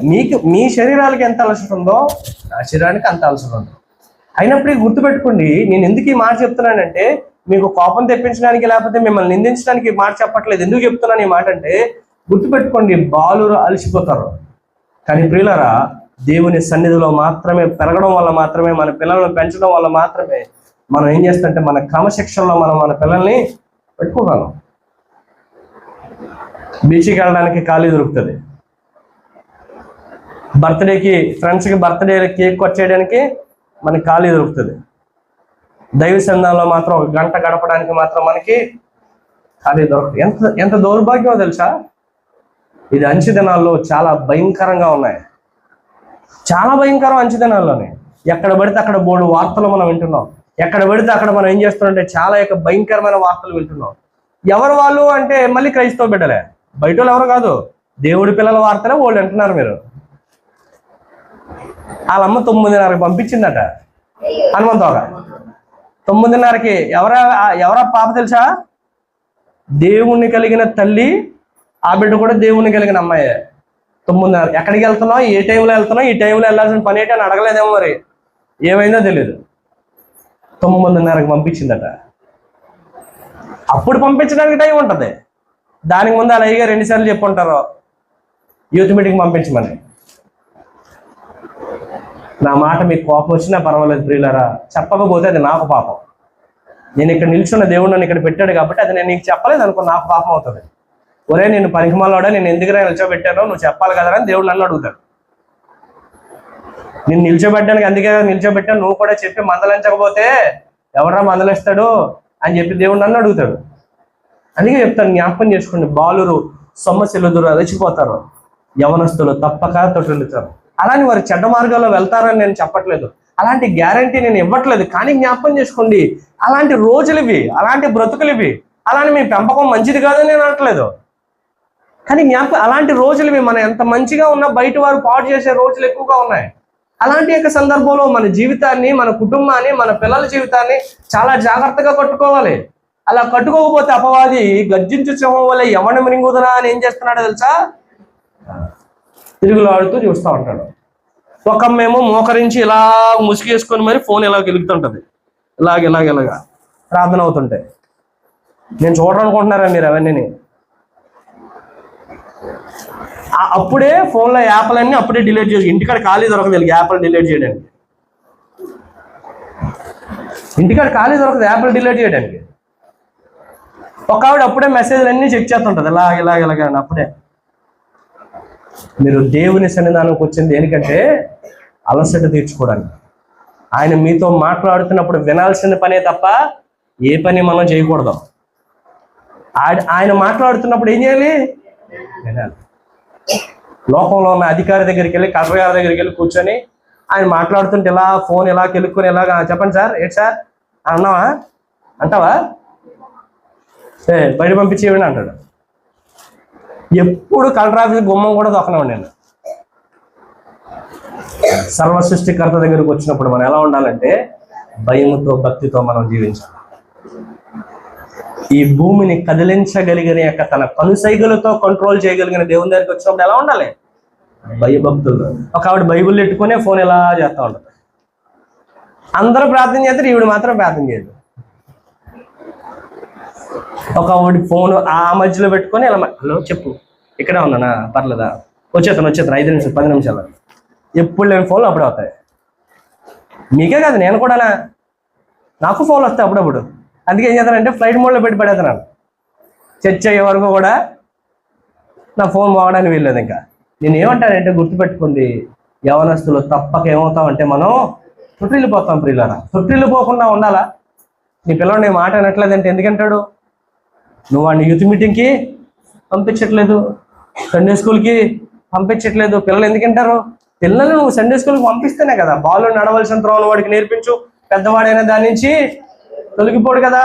మీ శరీరాలకి ఎంత అలసట ఉందో నా శరీరానికి అంత అలసట ఉంది. అయినప్పటికీ గుర్తుపెట్టుకోండి, నేను ఎందుకు ఈ మాట చెప్తున్నానంటే మీకు కోపం తెప్పించడానికి లేకపోతే మిమ్మల్ని నిందించడానికి మాట చెప్పట్లేదు. ఎందుకు చెప్తున్నాను ఈ మాట అంటే గుర్తుపెట్టుకోండి, బాలురు అలసిపోతారు. కానీ ప్రియులారా, దేవుని సన్నిధిలో మాత్రమే పెరగడం వల్ల మాత్రమే, మన పిల్లలను పెంచడం వల్ల మాత్రమే మనం ఏం చేస్తుంటే మన క్రమశిక్షణలో మనం మన పిల్లల్ని పెట్టుకోగలం. బీచ్కి వెళ్ళడానికి ఖాళీ దొరుకుతుంది. బర్త్డేకి ఫ్రెండ్స్కి బర్త్డే కేక్ కట్ చేయడానికి మనకి ఖాళీ దొరుకుతుంది. దైవ సంఘంలో మాత్రం 1 గంట గడపడానికి మాత్రం మనకి ఖాళీ దొరకదు. ఎంత దౌర్భాగ్యమో తెలుసా? ఇది అంచెదినాల్లో చాలా భయంకరంగా ఉన్నాయి. చాలా భయంకరం అంచెదినాల్లోనే. ఎక్కడ పడితే అక్కడ బోర్డు వార్తలు మనం వింటున్నాం. ఎక్కడ పడితే అక్కడ మనం ఏం చేస్తున్నాం చాలా భయంకరమైన వార్తలు వింటున్నాం. ఎవరు వాళ్ళు అంటే మళ్ళీ క్రైస్తవ బిడ్డలే, బయట వాళ్ళు ఎవరు కాదు, దేవుడి పిల్లల వార్తలే వాళ్ళు వింటున్నారు. మీరు వాళ్ళమ్మ 9:30కి పంపించిందట హనుమంతోగా. 9:30కి ఎవరా పాప తెలుసా? దేవుణ్ణి కలిగిన తల్లి, ఆ బిడ్డ కూడా దేవుణ్ణి కలిగిన అమ్మాయే. 9:30 ఎక్కడికి వెళ్తున్నావు, ఏ టైంలో వెళ్తున్నావు, ఈ టైంలో వెళ్ళాల్సిన పని ఏంటి అని అడగలేదేమో, మరి ఏమైందో తెలియదు. 9:30కి పంపించిందట. అప్పుడు పంపించడానికి టైం ఉంటుంది. దానికి ముందు అలా అయ్యగా 2 సార్లు చెప్పుంటారు యూత్ మీటింగ్ పంపించమని. నా మాట మీకు కోపం వచ్చినా పర్వాలేదు ప్రియులారా, చెప్పకపోతే అది నాకు పాపం. నేను ఇక్కడ నిల్చున్న దేవుడు నన్ను ఇక్కడ పెట్టాడు కాబట్టి అది నేను నీకు చెప్పలేదు అనుకో, నాకు పాపం అవుతుంది. ఒరే నేను పనికిమాలోడా, నేను ఎందుకురా నిల్చోబెట్టానో నువ్వు చెప్పాలి కదరా అని దేవుడు నన్ను అడుగుతాడు. నేను నిల్చోబెట్టడానికి అందుకే నిల్చోబెట్టాను, నువ్వు కూడా చెప్పి మందలించకపోతే ఎవడరా మందలిస్తాడు అని చెప్పి దేవుడు నన్ను అడుగుతాడు. అందుకే చెప్తాను, జ్ఞాపకం చేసుకోండి, బాలురు సమస్యలు అలసిపోతారు, యవనస్తులు తప్పక తొట్టిల్లుతారు. అలాని వారు చెడ్డ మార్గాల్లో వెళ్తారని నేను చెప్పట్లేదు, అలాంటి గ్యారంటీ నేను ఇవ్వట్లేదు. కానీ జ్ఞాపకం చేసుకోండి, అలాంటి రోజులు ఇవి, అలాంటి బ్రతుకులు ఇవి. అలాని మీ పెంపకం మంచిది కాదని నేను అనట్లేదు, కానీ అలాంటి రోజులు ఇవి. మనం ఎంత మంచిగా ఉన్నా బయట వారు పాడు చేసే రోజులు ఎక్కువగా ఉన్నాయి. అలాంటి యొక్క సందర్భంలో మన జీవితాన్ని, మన కుటుంబాన్ని, మన పిల్లల జీవితాన్ని చాలా జాగ్రత్తగా కట్టుకోవాలి. అలా కట్టుకోకపోతే అపవాది గర్జించు సింహం వల్ల ఎవరిని మృంగుదనా అని ఏం చేస్తున్నాడో తెలుసా, తిరుగులాడుతూ చూస్తూ ఉంటాడు. ఒకమేమో మోకరించి ఇలా ముసుగేసుకొని మరి ఫోన్ ఇలా గెలుగుతుంటది, ఇలాగ ప్రార్థన అవుతుంటే. నేను చూడాలనుకుంటున్నారా మీరు అవన్నీ? అప్పుడే ఫోన్లో యాప్లన్నీ అప్పుడే డిలీట్ చేసి, ఇంటికాడ ఖాళీ దొరకదు యాప్లు డిలీట్ చేయడానికి. ఇంటికాడ ఖాళీ దొరకదు యాప్లు డిలీట్ చేయడానికి. ఒక ఆవిడ అప్పుడే మెసేజ్లు అన్నీ చెక్ చేస్తుంటది, ఇలాగ అప్పుడే. మీరు దేవుని సన్నిధానంకి వచ్చింది దేనికంటే అలసట తీర్చుకోవడానికి. ఆయన మీతో మాట్లాడుతున్నప్పుడు వినాల్సిన పనే తప్ప ఏ పని మనం చేయకూడదు. ఆయన మాట్లాడుతున్నప్పుడు ఏం చేయాలి? వినాలి. లోకంలో ఉన్న అధికారి దగ్గరికి వెళ్ళి, కలెక్టర్ గారి దగ్గరికి వెళ్ళి కూర్చొని ఆయన మాట్లాడుతుంటే ఇలా ఫోన్ ఇలా కెలుక్కొని ఇలాగా, చెప్పండి సార్, ఏంటి సార్ అన్నావా అంటావా? బయట పంపించేవాడిని అంటాడు. ఎప్పుడు కలెక్టర్ ఆఫీస్ గుమ్మం కూడా దొక్కనివ్వండి నేను. సర్వ సృష్టికర్త దగ్గరకు వచ్చినప్పుడు మనం ఎలా ఉండాలంటే భయముతో, భక్తితో మనం జీవించాలి. ఈ భూమిని కదిలించగలిగిన యొక్క తన కనుసైగలతో కంట్రోల్ చేయగలిగిన దేవుని దగ్గరికి వచ్చినప్పుడు ఎలా ఉండాలి? భయభక్తులు. ఒక ఆవిడ బైబుల్ పెట్టుకునే ఫోన్ ఎలా చేస్తూ ఉంటుంది. అందరూ ప్రార్థన చేస్తారు, ఈవిడ మాత్రం ప్రార్థన చేయదు. ఒక ఆవిడ ఫోన్ ఆ మధ్యలో పెట్టుకొని ఇలా, హలో చెప్పు, ఇక్కడే ఉన్నానా, పర్లేదా, వచ్చేస్తాను 5 నిమిషాలు 10 నిమిషాలు. ఎప్పుడు లేని ఫోన్లు అప్పుడే వస్తాయి. మీకే కాదు, నేను కూడా నాకు ఫోన్లు వస్తాయి అప్పుడప్పుడు. అందుకే ఏం చేస్తానంటే ఫ్లైట్ మోడ్లో పెట్టి పడేస్తున్నాను. చర్చ అయ్యే వరకు కూడా నా ఫోన్ మోగడానికి వీల్లేదు. ఇంకా నేను ఏమంటానంటే గుర్తుపెట్టుకుంది, యవనస్తులు తప్పక ఏమవుతామంటే మనం తొట్టిల్లిపోతాం. ప్రియులారా, తొట్టిల్లిపోకుండా ఉండాలా? నీ పిల్లలు నీ మాట అనట్లేదంటే ఎందుకంటాడు? నువ్వు వాడిని యూత్ మీటింగ్కి పంపించట్లేదు, సండే స్కూల్కి పంపించట్లేదు. పిల్లలు ఎందుకంటారు? పిల్లలు నువ్వు సండే స్కూల్కి పంపిస్తేనే కదా బాలు నడవలసిన త్రోవను వాడికి నేర్పించు. పెద్దవాడైనా దాని నుంచి తొలగిపోడు కదా.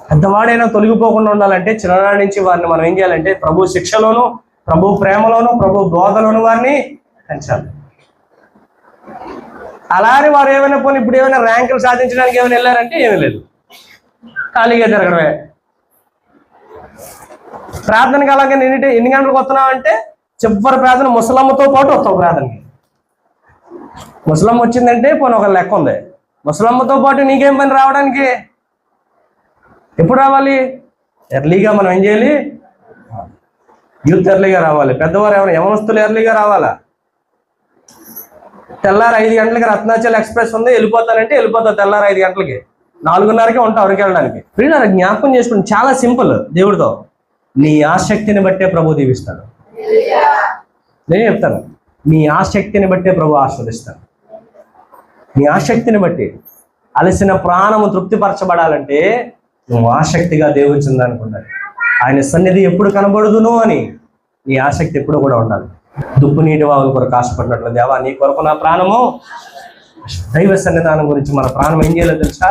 పెద్దవాడైనా తొలగిపోకుండా ఉండాలంటే చిన్ననాటి నుంచి వారిని మనం ఏం చేయాలంటే ప్రభు శిక్షలోను, ప్రభు ప్రేమలోను, ప్రభు బోధలోను వారిని పెంచాలి. అలానే వారు ఏమైనా పోనీ ఇప్పుడు ఏమైనా ర్యాంకులు సాధించడానికి ఏమైనా వెళ్ళారంటే ఏమీ లేదు, ఖాళీగా తిరగడమే. ప్రార్థనకి అలాగే ఎన్ని గంటలకు వస్తున్నావు అంటే చివరి ప్రార్థన ముసలమ్మతో పాటు వస్తావు ప్రార్థనకి. ముసలమ్మ వచ్చిందంటే పోనీ ఒక లెక్క ఉంది. ముసలమ్మతో పాటు నీకేం పని రావడానికి? ఎప్పుడు రావాలి? ఎర్లీగా మనం ఏం చేయాలి? యూత్ ఎర్లీగా రావాలి. పెద్దవారు ఏమైనా యవనస్తులు ఎర్లీగా రావాలా? తెల్లారు 5 గంటలకి రత్నాచల్ ఎక్స్ప్రెస్ ఉంది, వెళ్ళిపోతానంటే వెళ్ళిపోతావు. తెల్లారు 5 గంటలకి, 4:30కే ఉంటావు ఎవరికి వెళ్ళడానికి. ప్రియులారా, జ్ఞాపకం చేసుకుని చాలా సింపుల్. దేవుడితో నీ ఆసక్తిని బట్టే ప్రభు దీవిస్తాడు. నేను చెప్తాను, నీ ఆసక్తిని బట్టే ప్రభు ఆస్వాదిస్తాడు. నీ ఆసక్తిని బట్టి అలసిన ప్రాణము తృప్తిపరచబడాలంటే నువ్వు ఆసక్తిగా దేవుని చెందాలనుకుంటాడు. ఆయన సన్నిధి ఎప్పుడు కనబడుదును అని నీ ఆసక్తి ఎప్పుడు కూడా ఉండాలి. దుప్పు నీటి వాగుల కొరకు ఆశపడినట్లు, దేవా నీ కొరకు నా ప్రాణము. దైవ సన్నిధానం గురించి మన ప్రాణం ఏం చేయాలో తెలుసా?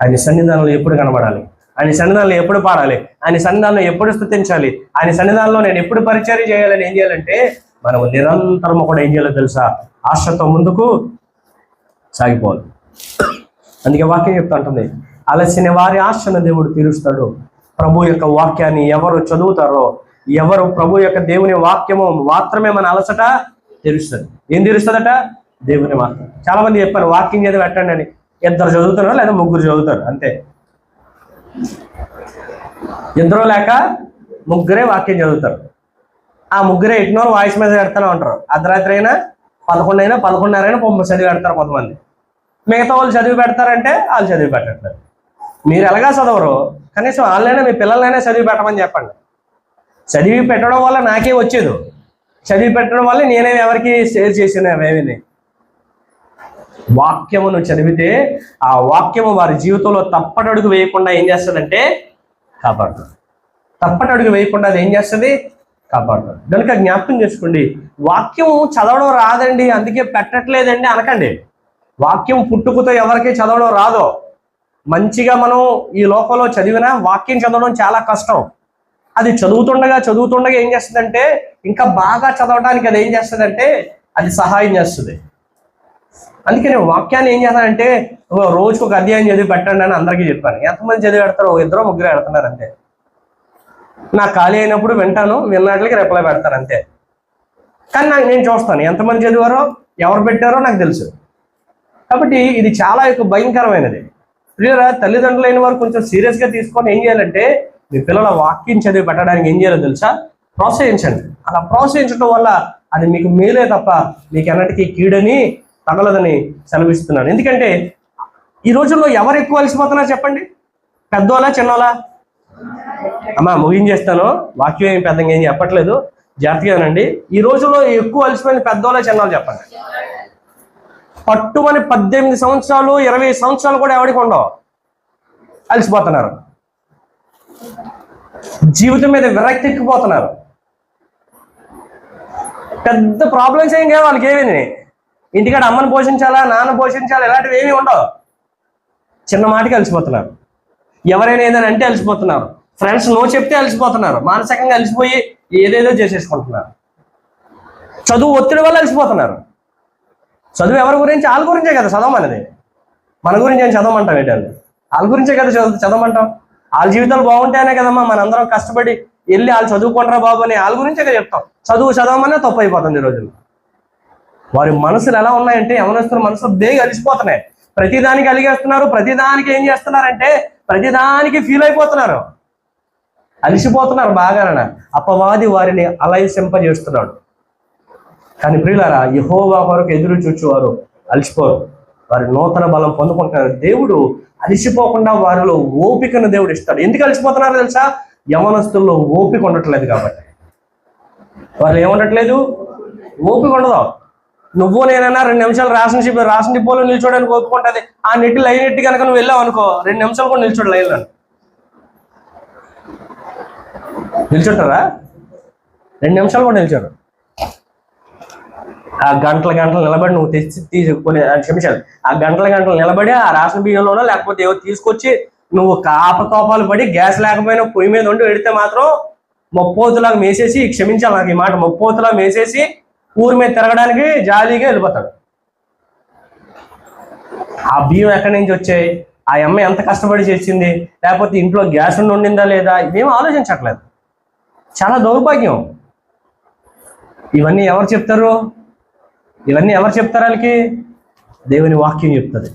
ఆయన సన్నిధానంలో ఎప్పుడు కనబడాలి, ఆయన సన్నిధానంలో ఎప్పుడు పాడాలి, ఆయన సన్నిధానంలో ఎప్పుడు స్తుతించాలి, ఆయన సన్నిధానంలో నేను ఎప్పుడు పరిచర్య చేయాలని ఏం చేయాలంటే మనం నిరంతరము కూడా ఏం చేయాలో తెలుసా? ఆశతో ముందుకు సాగిపోవాలి. అందుకే వాక్యం చెప్తా ఉంటుంది, అలసిన వారి ఆశను దేవుడు తీరుస్తాడు. ప్రభు యొక్క వాక్యాన్ని ఎవరు చదువుతారో, ఎవరు ప్రభు యొక్క దేవుని వాక్యము మాత్రమే మన అలసట తీరుస్తుంది. ఏం తీరుస్తుందట? దేవుని వాక్యం. చాలా మంది చెప్పారు వాక్యం చదివి పెట్టండి అని. 2 చదువుతారు లేదా 3 చదువుతారు అంతే. 2 లేక 3 వాక్యం చదువుతారు. ఆ 3 ఎట్టినో వాయిస్ మీద పెడతానే ఉంటారు. అర్ధరాత్రి అయినా 11 అయినా 11:30 అయినా చదివి పెడతారు కొంతమంది. మిగతా వాళ్ళు చదివి పెడతారంటే వాళ్ళు చదివి పెట్టట్లేదు. మీరు ఎలాగా చదవరు, కనీసం వాళ్ళైనా మీ పిల్లలైనా చదివి పెట్టమని చెప్పండి. చదివి పెట్టడం వల్ల నాకే వచ్చేది, చదివి పెట్టడం వల్ల నేనే ఎవరికి షేర్ చేసినవేమి. వాక్యమును చదివితే ఆ వాక్యము వారి జీవితంలో తప్పటడుగు వేయకుండా ఏం చేస్తుందంటే కాపాడుతుంది. తప్పటడుగు వేయకుండా అది ఏం చేస్తుంది? కాపాడుతాడు. కనుక జ్ఞాపకం చేసుకోండి, వాక్యం చదవడం రాదండి అందుకే పెట్టట్లేదండి అనకండి. వాక్యం పుట్టుకతో ఎవరికి చదవడం రాదో. మంచిగా మనం ఈ లోకంలో చదివినా వాక్యం చదవడం చాలా కష్టం. అది చదువుతుండగా ఏం చేస్తుందంటే ఇంకా బాగా చదవడానికి అది ఏం చేస్తుందంటే అది సహాయం చేస్తుంది. అందుకని వాక్యాన్ని ఏం చేస్తానంటే రోజుకు ఒక అధ్యాయం చదివి పెట్టండి అని అందరికీ చెప్పాను. ఎంతమంది చదివి పెడతారు? ఇద్దరు ముగ్గురు పెడుతున్నారు అంతే. నాకు ఖాళీ అయినప్పుడు వింటాను, విన్నట్లకి రిప్లై పెడతాను అంతే. కానీ నేను చూస్తాను ఎంతమంది చదివారో, ఎవరు పెట్టారో నాకు తెలుసు. కాబట్టి ఇది చాలా భయంకరమైనది. ప్రియుల తల్లిదండ్రులైన వారు కొంచెం సీరియస్గా తీసుకొని ఏం చేయాలంటే మీ పిల్లల వాక్యం చదివి పెట్టడానికి ఏం చేయాలో తెలుసా? ప్రోత్సహించండి. అలా ప్రోత్సహించడం వల్ల అది మీకు మేలే తప్ప మీకు ఎన్నటికీ కీడని తగలదని సెలవిస్తున్నాను. ఎందుకంటే ఈ రోజుల్లో ఎవరు ఎక్కువ అలసిపోతున్నారు చెప్పండి? పెద్దోళ్ళా చిన్నోళ్ళా? అమ్మా ముగించేస్తాను, వాక్యం ఏం పెద్దగా ఏం చెప్పట్లేదు, జాగ్రత్తగానండి. ఈ రోజుల్లో ఎక్కువ అలసిపోయిన పెద్దోళ్ళా చిన్నోళ్ళు చెప్పండి? పట్టుమని 18 సంవత్సరాలు 20 సంవత్సరాలు కూడా ఎవరికి ఉండవు, అలసిపోతున్నారు. జీవితం మీద విరక్తి ఎక్కిపోతున్నారు. పెద్ద ప్రాబ్లమ్స్ ఏం కావు వాళ్ళకి. ఏమీ ఇంటికాడ అమ్మని పోషించాలా, నాన్న పోషించాలా, ఇలాంటివి ఏమీ ఉండవు. చిన్న మాటకి అలసిపోతున్నారు. ఎవరైనా ఏదైనా అంటే అలసిపోతున్నారు. ఫ్రెండ్స్ నో చెప్తే అలసిపోతున్నారు. మానసికంగా అలసిపోయి ఏదేదో చేసేసుకుంటున్నారు. చదువు ఒత్తిడి వల్ల అలసిపోతున్నారు. చదువు ఎవరి గురించి? వాళ్ళ గురించే కదా చదవమనేది. మన గురించి ఏం చదవమంటాం ఏంటండి? వాళ్ళ గురించే కదా చదవమంటాం. వాళ్ళ జీవితాలు బాగుంటేనే కదమ్మా మనందరం కష్టపడి వెళ్ళి వాళ్ళు చదువుకుంటారా బాబు అని వాళ్ళ గురించే కదా చెప్తాం. చదవమనే తప్పు అయిపోతుంది ఈ రోజుల్లో. వారి మనసులు ఎలా ఉన్నాయంటే యవనస్తుల మనసులు బేగ అలిసిపోతున్నాయి. ప్రతిదానికి అలిగేస్తున్నారు. ప్రతిదానికి ఏం చేస్తున్నారంటే ప్రతిదానికి ఫీల్ అయిపోతున్నారు, అలిసిపోతున్నారు బాగాన. అపవాది వారిని అలసింపజేస్తున్నాడు. కానీ ప్రియులారా, యెహోవా కొరకు ఎదురు చూచువారు అలసిపోరు, వారి నూతన బలం పొందుకుంటున్నారు. దేవుడు అలసిపోకుండా వారిలో ఓపికను దేవుడు ఇస్తాడు. ఎందుకు అలసిపోతున్నారో తెలుసా? యవనస్తుల్లో ఓపిక ఉండట్లేదు కాబట్టి. వాళ్ళు ఏముండట్లేదు? ఓపిక ఉండదు. నువ్వు నేనైనా 2 నిమిషాలు రాసిన డిపోలో నిల్చోడానికి ఓపిక ఉంటుంది. ఆ నెట్టి లైన్ నెట్టి కనుక నువ్వు వెళ్ళావు అనుకో 2 నిమిషాలు కూడా నిల్చోడు లైన్లో. నిల్చుంటారా? 2 నిమిషాలు కూడా నిల్చోడు. ఆ గంటల నిలబడి నువ్వు తీసుకొని క్షమించాలి, ఆ గంటల నిలబడి ఆ రాసిన బియ్యంలోనో లేకపోతే ఏవో తీసుకొచ్చి నువ్వు కాపతోపాలు పడి గ్యాస్ లేకపోయినా పొయ్యి మీద ఉండి పెడితే మాత్రం మొప్పోతులాగా మేసేసి, క్షమించాలి నాకు ఈ మాట, మొప్పోతులా మేసేసి ఊరి మీద తిరగడానికి జాలీగా వెళ్ళిపోతాడు. ఆ బియ్యం ఎక్కడి నుంచి వచ్చాయి, ఆ అమ్మాయి ఎంత కష్టపడి చేసింది, లేకపోతే ఇంట్లో గ్యాస్ ఉండిందా లేదా, ఇవేం ఆలోచించట్లేదు. చాలా దౌర్భాగ్యం. ఇవన్నీ ఎవరు చెప్తారు? వాళ్ళకి దేవుని వాక్యం చెప్తుంది.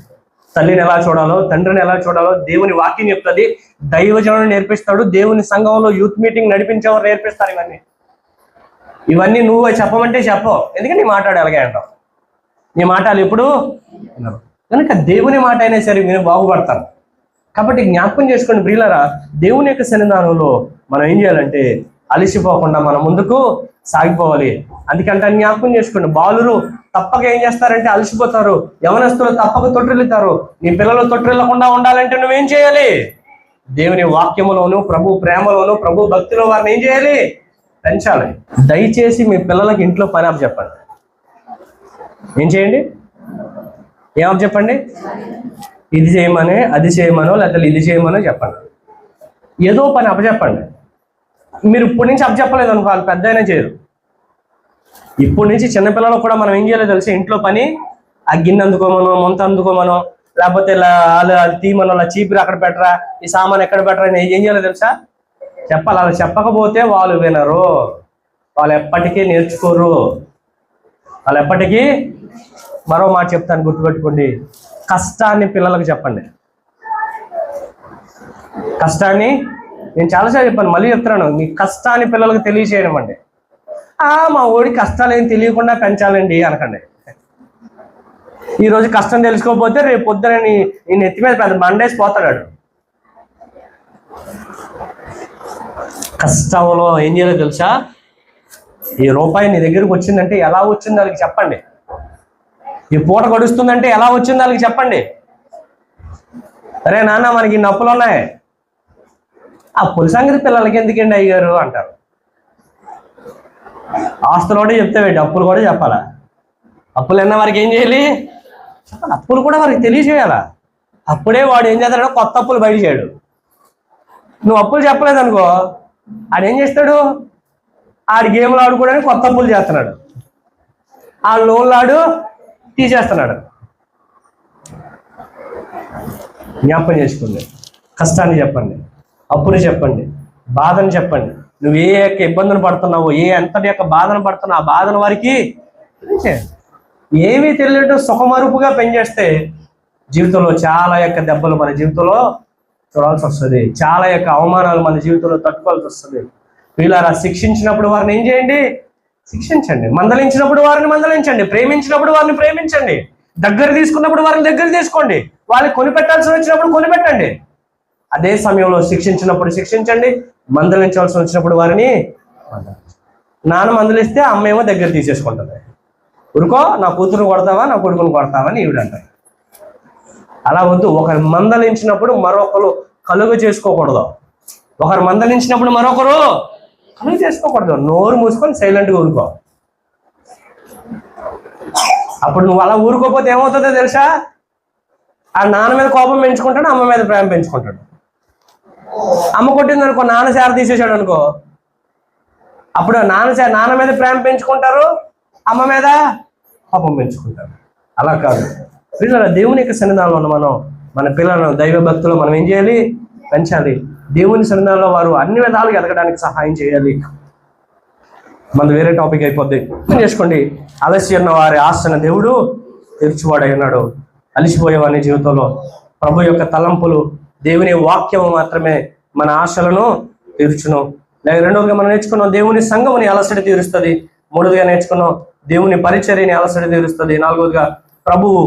తల్లిని ఎలా చూడాలో, తండ్రిని ఎలా చూడాలో దేవుని వాక్యం చెప్తుంది. దైవజనుడు నేర్పిస్తాడు. దేవుని సంఘంలో యూత్ మీటింగ్ నడిపించేవారు నేర్పిస్తారు. ఇవన్నీ నువ్వు చెప్పమంటే చెప్పవు, ఎందుకంటే నీ మాట్లాడి అలాగే అంటావు. నీ మాటలు ఎప్పుడు వినరు. కనుక దేవుని మాట అయినా సరే మీరు బాగుపడతారు. కాబట్టి జ్ఞాపకం చేసుకోండి ప్రియులారా, దేవుని యొక్క సన్నిధానంలో మనం ఏం చేయాలంటే అలసిపోకుండా మనం ముందుకు సాగిపోవాలి. అందుకంటే జ్ఞాపకం చేసుకోండి, బాలురు తప్పక ఏం చేస్తారంటే అలసిపోతారు, యవనస్తులు తప్పక తొట్టిల్లుతారు. నీ పిల్లలు తొట్టిల్లకుండా ఉండాలంటే నువ్వేం చేయాలి? దేవుని వాక్యములోను, ప్రభు ప్రేమలోను, ప్రభు భక్తిలో వారిని ఏం చేయాలి? పెంచాలి. దయచేసి మీ పిల్లలకి ఇంట్లో పని అప్ చెప్పండి. ఏం చేయండి? ఏమప్ చెప్పండి? ఇది చేయమని, అది చేయమనో, లేకపోతే ఇది చేయమనో చెప్పండి. ఏదో పని అప్పచెప్పండి. మీరు ఇప్పటి నుంచి అప్పచెప్పలేదు అనుకో, వాళ్ళు పెద్ద అయినా చేయరు. ఇప్పటి నుంచి చిన్నపిల్లలకు కూడా మనం ఏం చేయాలో తెలిసి ఇంట్లో పని, ఆ గిన్నె అందుకోమనో, ముంత అందుకోమనో, లేకపోతే అది తీమనో, అలా చీపురు అక్కడ పెట్టరా, ఈ సామాన్ ఎక్కడ పెట్టరా అని ఏం చేయాలో తెలుసా? చెప్పాలి. అలా చెప్పకపోతే వాళ్ళు వినరు, వాళ్ళు ఎప్పటికీ నేర్చుకోరు. వాళ్ళు ఎప్పటికీ, మరో మాట చెప్తాను గుర్తుపెట్టుకోండి, కష్టాన్ని పిల్లలకు చెప్పండి. కష్టాన్ని నేను చాలాసార్లు చెప్పాను, మళ్ళీ చెప్తున్నాను, మీ కష్టాన్ని పిల్లలకు తెలియచేయడం అండి. మా ఓడి కష్టాలు ఏం తెలియకుండా పెంచాలండి అనకండి. ఈరోజు కష్టం తెలుసుకోకపోతే రేపు పొద్దున నీ నెత్తి మీద పెద్ద బండేసి పోతాడు. కష్టంలో ఏం చేయాలో తెలుసా? ఈ రూపాయి నీ దగ్గరకు వచ్చిందంటే ఎలా వచ్చింది వాళ్ళకి చెప్పండి. ఈ పూట గడుస్తుందంటే ఎలా వచ్చింది వాళ్ళకి చెప్పండి. అరే నాన్న మనకి నొప్పులు ఉన్నాయి, ఆ పులి సంగతి పిల్లలకి ఎందుకండి అయ్యారు అంటారు. ఆస్తులు కూడా చెప్తావేంటి, అప్పులు కూడా చెప్పాలా? అప్పులు అన్న వారికి ఏం చేయాలి? చెప్పాలి. అప్పులు కూడా వారికి తెలియజేయాలా? అప్పుడే వాడు ఏం చేస్తాడో కొత్త అప్పులు బయట చేయడు. నువ్వు అప్పులు చెప్పలేదు అనుకో, ఆడేం చేస్తాడు? ఆడి గేమ్లు ఆడుకోవడానికి కొత్త అప్పులు చేస్తున్నాడు, ఆ లోన్లు ఆడు తీసేస్తున్నాడు. జ్ఞాపకం చేసుకోండి. కష్టాన్ని చెప్పండి, అప్పుని చెప్పండి, బాధను చెప్పండి. నువ్వు ఏ యొక్క ఇబ్బందులు పడుతున్నావో, ఏ ఎంతటి యొక్క బాధను పడుతున్నావు, ఆ బాధను వారికి ఏమీ తెలియట్టు సుఖమరుపుగా పెంచేస్తే జీవితంలో చాలా యొక్క దెబ్బలు మన జీవితంలో చూడాల్సి వస్తుంది. చాలా యొక్క అవమానాలు మన జీవితంలో తట్టుకోవాల్సి వస్తుంది. వీళ్ళారా శిక్షించినప్పుడు వారిని ఏం చేయండి? శిక్షించండి. మందలించినప్పుడు వారిని మందలించండి. ప్రేమించినప్పుడు వారిని ప్రేమించండి. దగ్గర తీసుకున్నప్పుడు వారిని దగ్గర తీసుకోండి. వాళ్ళకి కొనిపెట్టాల్సి వచ్చినప్పుడు కొనిపెట్టండి. అదే సమయంలో శిక్షించినప్పుడు శిక్షించండి. మందలించవలసి వచ్చినప్పుడు వారిని నాన్న మందలిస్తే అమ్మ ఏమో దగ్గర తీసేసుకుంటుంది. ఉరుకో, నా కూతురు కొడతావా, నా కొడుకుని కొడతావా అని ఈవిడంటారు. అలా వద్దు. ఒకరు మందలించినప్పుడు మరొకరు కలుగు చేసుకోకూడదు. ఒకరు మందలించినప్పుడు మరొకరు కలుగు చేసుకోకూడదు. నోరు మూసుకొని సైలెంట్గా ఊరుకో. అప్పుడు నువ్వు అలా ఊరుకోకపోతే ఏమవుతుందో తెలుసా? ఆ నాన్న మీద కోపం పెంచుకుంటాడు, అమ్మ మీద ప్రేమ పెంచుకుంటాడు. అమ్మ కొట్టింది అనుకో, నాన్న శార తీసేసాడు అనుకో, అప్పుడు నాన్న మీద ప్రేమ పెంచుకుంటారు, అమ్మ మీద కోపం పెంచుకుంటారు. అలా కాదు. పిల్లల దేవుని యొక్క సన్నిధానంలో ఉన్న మన పిల్లలను దైవ భక్తులు మనం ఏం చేయాలి? పెంచాలి. దేవుని సన్నిధానంలో వారు అన్ని విధాలుగా ఎదగడానికి సహాయం చేయాలి. మన వేరే టాపిక్ అయిపోద్ది. చేసుకోండి. అలసిన వారి ఆశను దేవుడు తీర్చువాడై ఉన్నాడు. అలిసిపోయేవాని జీవితంలో ప్రభు యొక్క తలంపులు, దేవుని వాక్యము మాత్రమే మన ఆశలను తీర్చును. లేక రెండవదిగా మనం నేర్చుకున్నాం, దేవుని సంఘముని అలసట తీరుస్తుంది. మూడవదిగా నేర్చుకున్నాం, దేవుని పరిచర్యని అలసట తీరుస్తుంది. నాలుగవదిగా ప్రభువు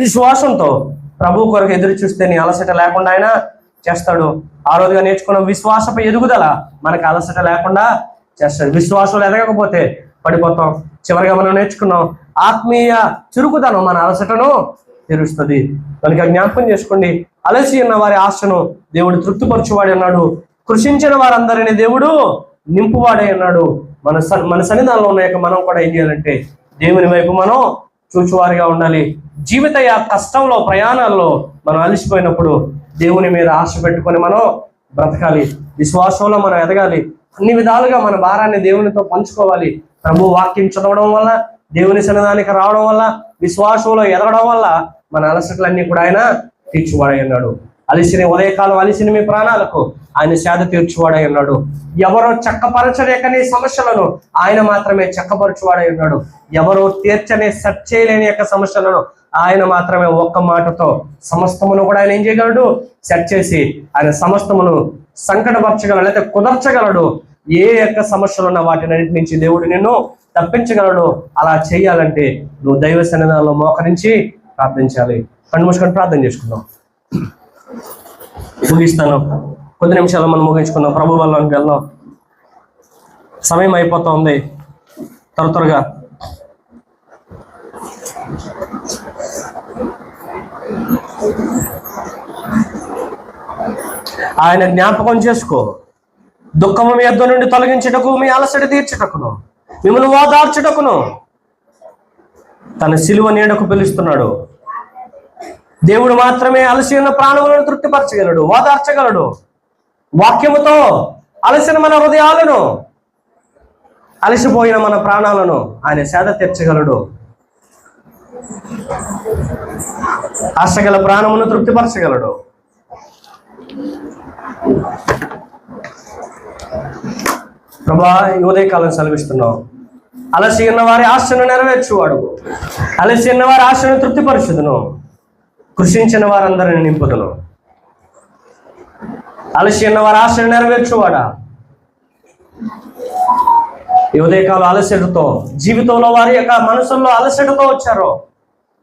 విశ్వాసంతో ప్రభు కొరకు ఎదురు చూస్తే నీ అలసట లేకుండా ఆయన చేస్తాడు. ఆరోదిగా నేర్చుకున్నాం, విశ్వాసపు ఎదుగుదల మనకు అలసట లేకుండా చేస్తాడు. విశ్వాసంలో ఎదగకపోతే పడిపోతాం. చివరిగా మనం నేర్చుకున్నాం, ఆత్మీయ చురుకుదనం మన అలసటను తీరుస్తుంది. కనుక జ్ఞాపకం చేసుకోండి, అలసి ఉన్న వారి ఆశను దేవుడు తృప్తిపరచువాడి అన్నాడు. కృషించిన వారందరినీ దేవుడు నింపువాడే అన్నాడు. మన సన్నిధానంలో ఉన్న మనం కూడా ఏం చేయాలంటే దేవుని వైపు మనం చూచువారిగా ఉండాలి. జీవిత కష్టంలో, ప్రయాణాల్లో మనం అలసిపోయినప్పుడు దేవుని మీద ఆశ పెట్టుకొని మనం బ్రతకాలి. విశ్వాసంలో మనం ఎదగాలి. అన్ని విధాలుగా మన భారాన్ని దేవునితో పంచుకోవాలి. ప్రభు వాక్యం చదవడం వల్ల, దేవుని సన్నిధానికి రావడం వల్ల, విశ్వాసంలో ఎదగడం వల్ల మన అలసటలన్నీ కూడా ఆయన తీర్చువాడై ఉన్నాడు. అలిసిన ఉదయకాలం అలిసిన మీ ప్రాణాలకు ఆయన సేద తీర్చువాడై ఉన్నాడు. ఎవరో చక్కపరచలేకనే సమస్యలను ఆయన మాత్రమే చక్కపరచువాడై ఉన్నాడు. ఎవరో తీర్చనే సెట్ చేయలేని యొక్క సమస్యలను ఆయన మాత్రమే ఒక్క మాటతో సమస్తమును కూడా ఆయన ఏం చేయగలడు? సెట్ చేసి ఆయన సమస్తమును సంకటపరచగలడు, లేకపోతే కుదర్చగలడు. ఏ యొక్క సమస్యలు ఉన్న వాటినన్నిటి నుంచి దేవుడు నిన్ను తప్పించగలడు. అలా చేయాలంటే నువ్వు దైవ సన్నిధానంలో మోకరించి ప్రార్థించాలి. కళ్ళు మూసుకొని ప్రార్థన చేసుకుందాం. ముగిస్తాను. కొద్ది నిమిషాలు మనం ముగించుకుందాం. ప్రభు వల్లకి వెళ్దాం. సమయం అయిపోతా ఉంది. త్వరగా ఆయన జ్ఞాపకం చేసుకో. దుఃఖము మీ యొద్ద నుండి తొలగించుటకు, మీ అలసట తీర్చుటకును, మిమ్మల్ని ఓదార్చుటకును తన సిలువ నీడకు పిలుస్తున్నాడు. దేవుడు మాత్రమే అలసి ఉన్న ప్రాణములను తృప్తిపరచగలడు, ఓదార్చగలడు. వాక్యముతో అలసిన మన హృదయాలను, అలసిపోయిన మన ప్రాణాలను ఆయన సేద తీర్చగలడు. ఆశగల ప్రాణమును తృప్తిపరచగలడు. ప్రభా, ఈ ఉదయకాలం సెలవిస్తున్నాం. అలసి ఉన్న వారి ఆశను నెరవేర్చువాడు. అలసి ఉన్న వారి ఆశను తృప్తిపరచుదును. కృషించిన వారందరిని నింపుదును. అలసి ఉన్న వారి ఆశను నెరవేర్చువాడా. ఈ ఉదయకాలం అలసటతో జీవితంలో వారి యొక్క మనసుల్లో అలసటతో వచ్చారో,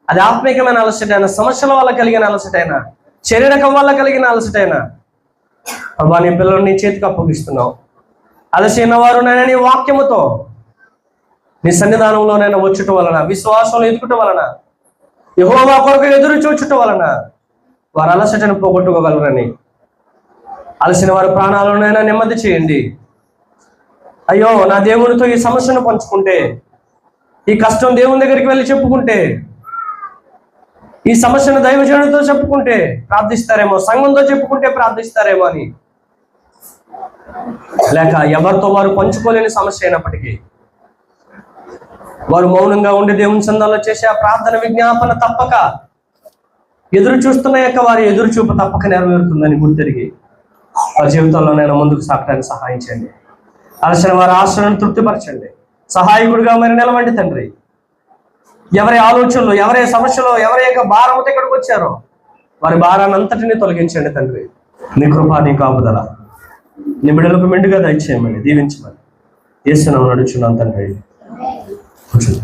అది ఆత్మీయమైన అలసటైనా, సమస్యల వల్ల కలిగిన అలసటైనా, శరీరకం వల్ల కలిగిన అలసటైనా, ప్రభా నీ పిల్లలు నీ చేతికి అప్పగిస్తున్నావు. అలసిన వారు నైనా నీ వాక్యముతో నీ సన్నిధానంలోనైనా వచ్చుట వలన, విశ్వాసంలో ఎదుగుట వలన, యెహోవా కొరకు ఎదురు చూచుట వలన వారు అలసటను పోగొట్టుకోగలరని, అలసిన వారి ప్రాణాలనైనా నెమ్మది చేయండి. అయ్యో నా దేవునితో ఈ సమస్యను పంచుకుంటే, ఈ కష్టం దేవుని దగ్గరికి వెళ్ళి చెప్పుకుంటే, ఈ సమస్యను దైవజనుడితో చెప్పుకుంటే ప్రార్థిస్తారేమో, సంఘంతో చెప్పుకుంటే ప్రార్థిస్తారేమో అని, లేక ఎవరితో వారు పంచుకోలేని సమస్య అయినప్పటికీ వారు మౌనంగా ఉండి దేవుని సంఘంలో చేసే ఆ ప్రార్థన విజ్ఞాపన తప్పక ఎదురు చూస్తున్న యొక్క వారి ఎదురు చూపు తప్పక నెరవేరుతుందని గుర్తిరిగి వారి జీవితంలో నేను ముందుకు సాగడానికి సహాయం చేయండి. అలసిన వారి ఆశలను తృప్తిపరచండి. సహాయకుడిగా మరి నిలవండి తండ్రి. ఎవరి ఆలోచనలు, ఎవరి సమస్యలు, ఎవరి యొక్క భారంతో ఇక్కడికి వచ్చారో వారి భారాన్ని అంతటిని తొలగించండి తండ్రి. నీ కృప, నీ కాపుదల నీ బిడ్డలకు మెండుగా దయచేయమని, దీవించమని యేసు నామమున అడుగుచున్నాను తండ్రి. కూర్చోండి.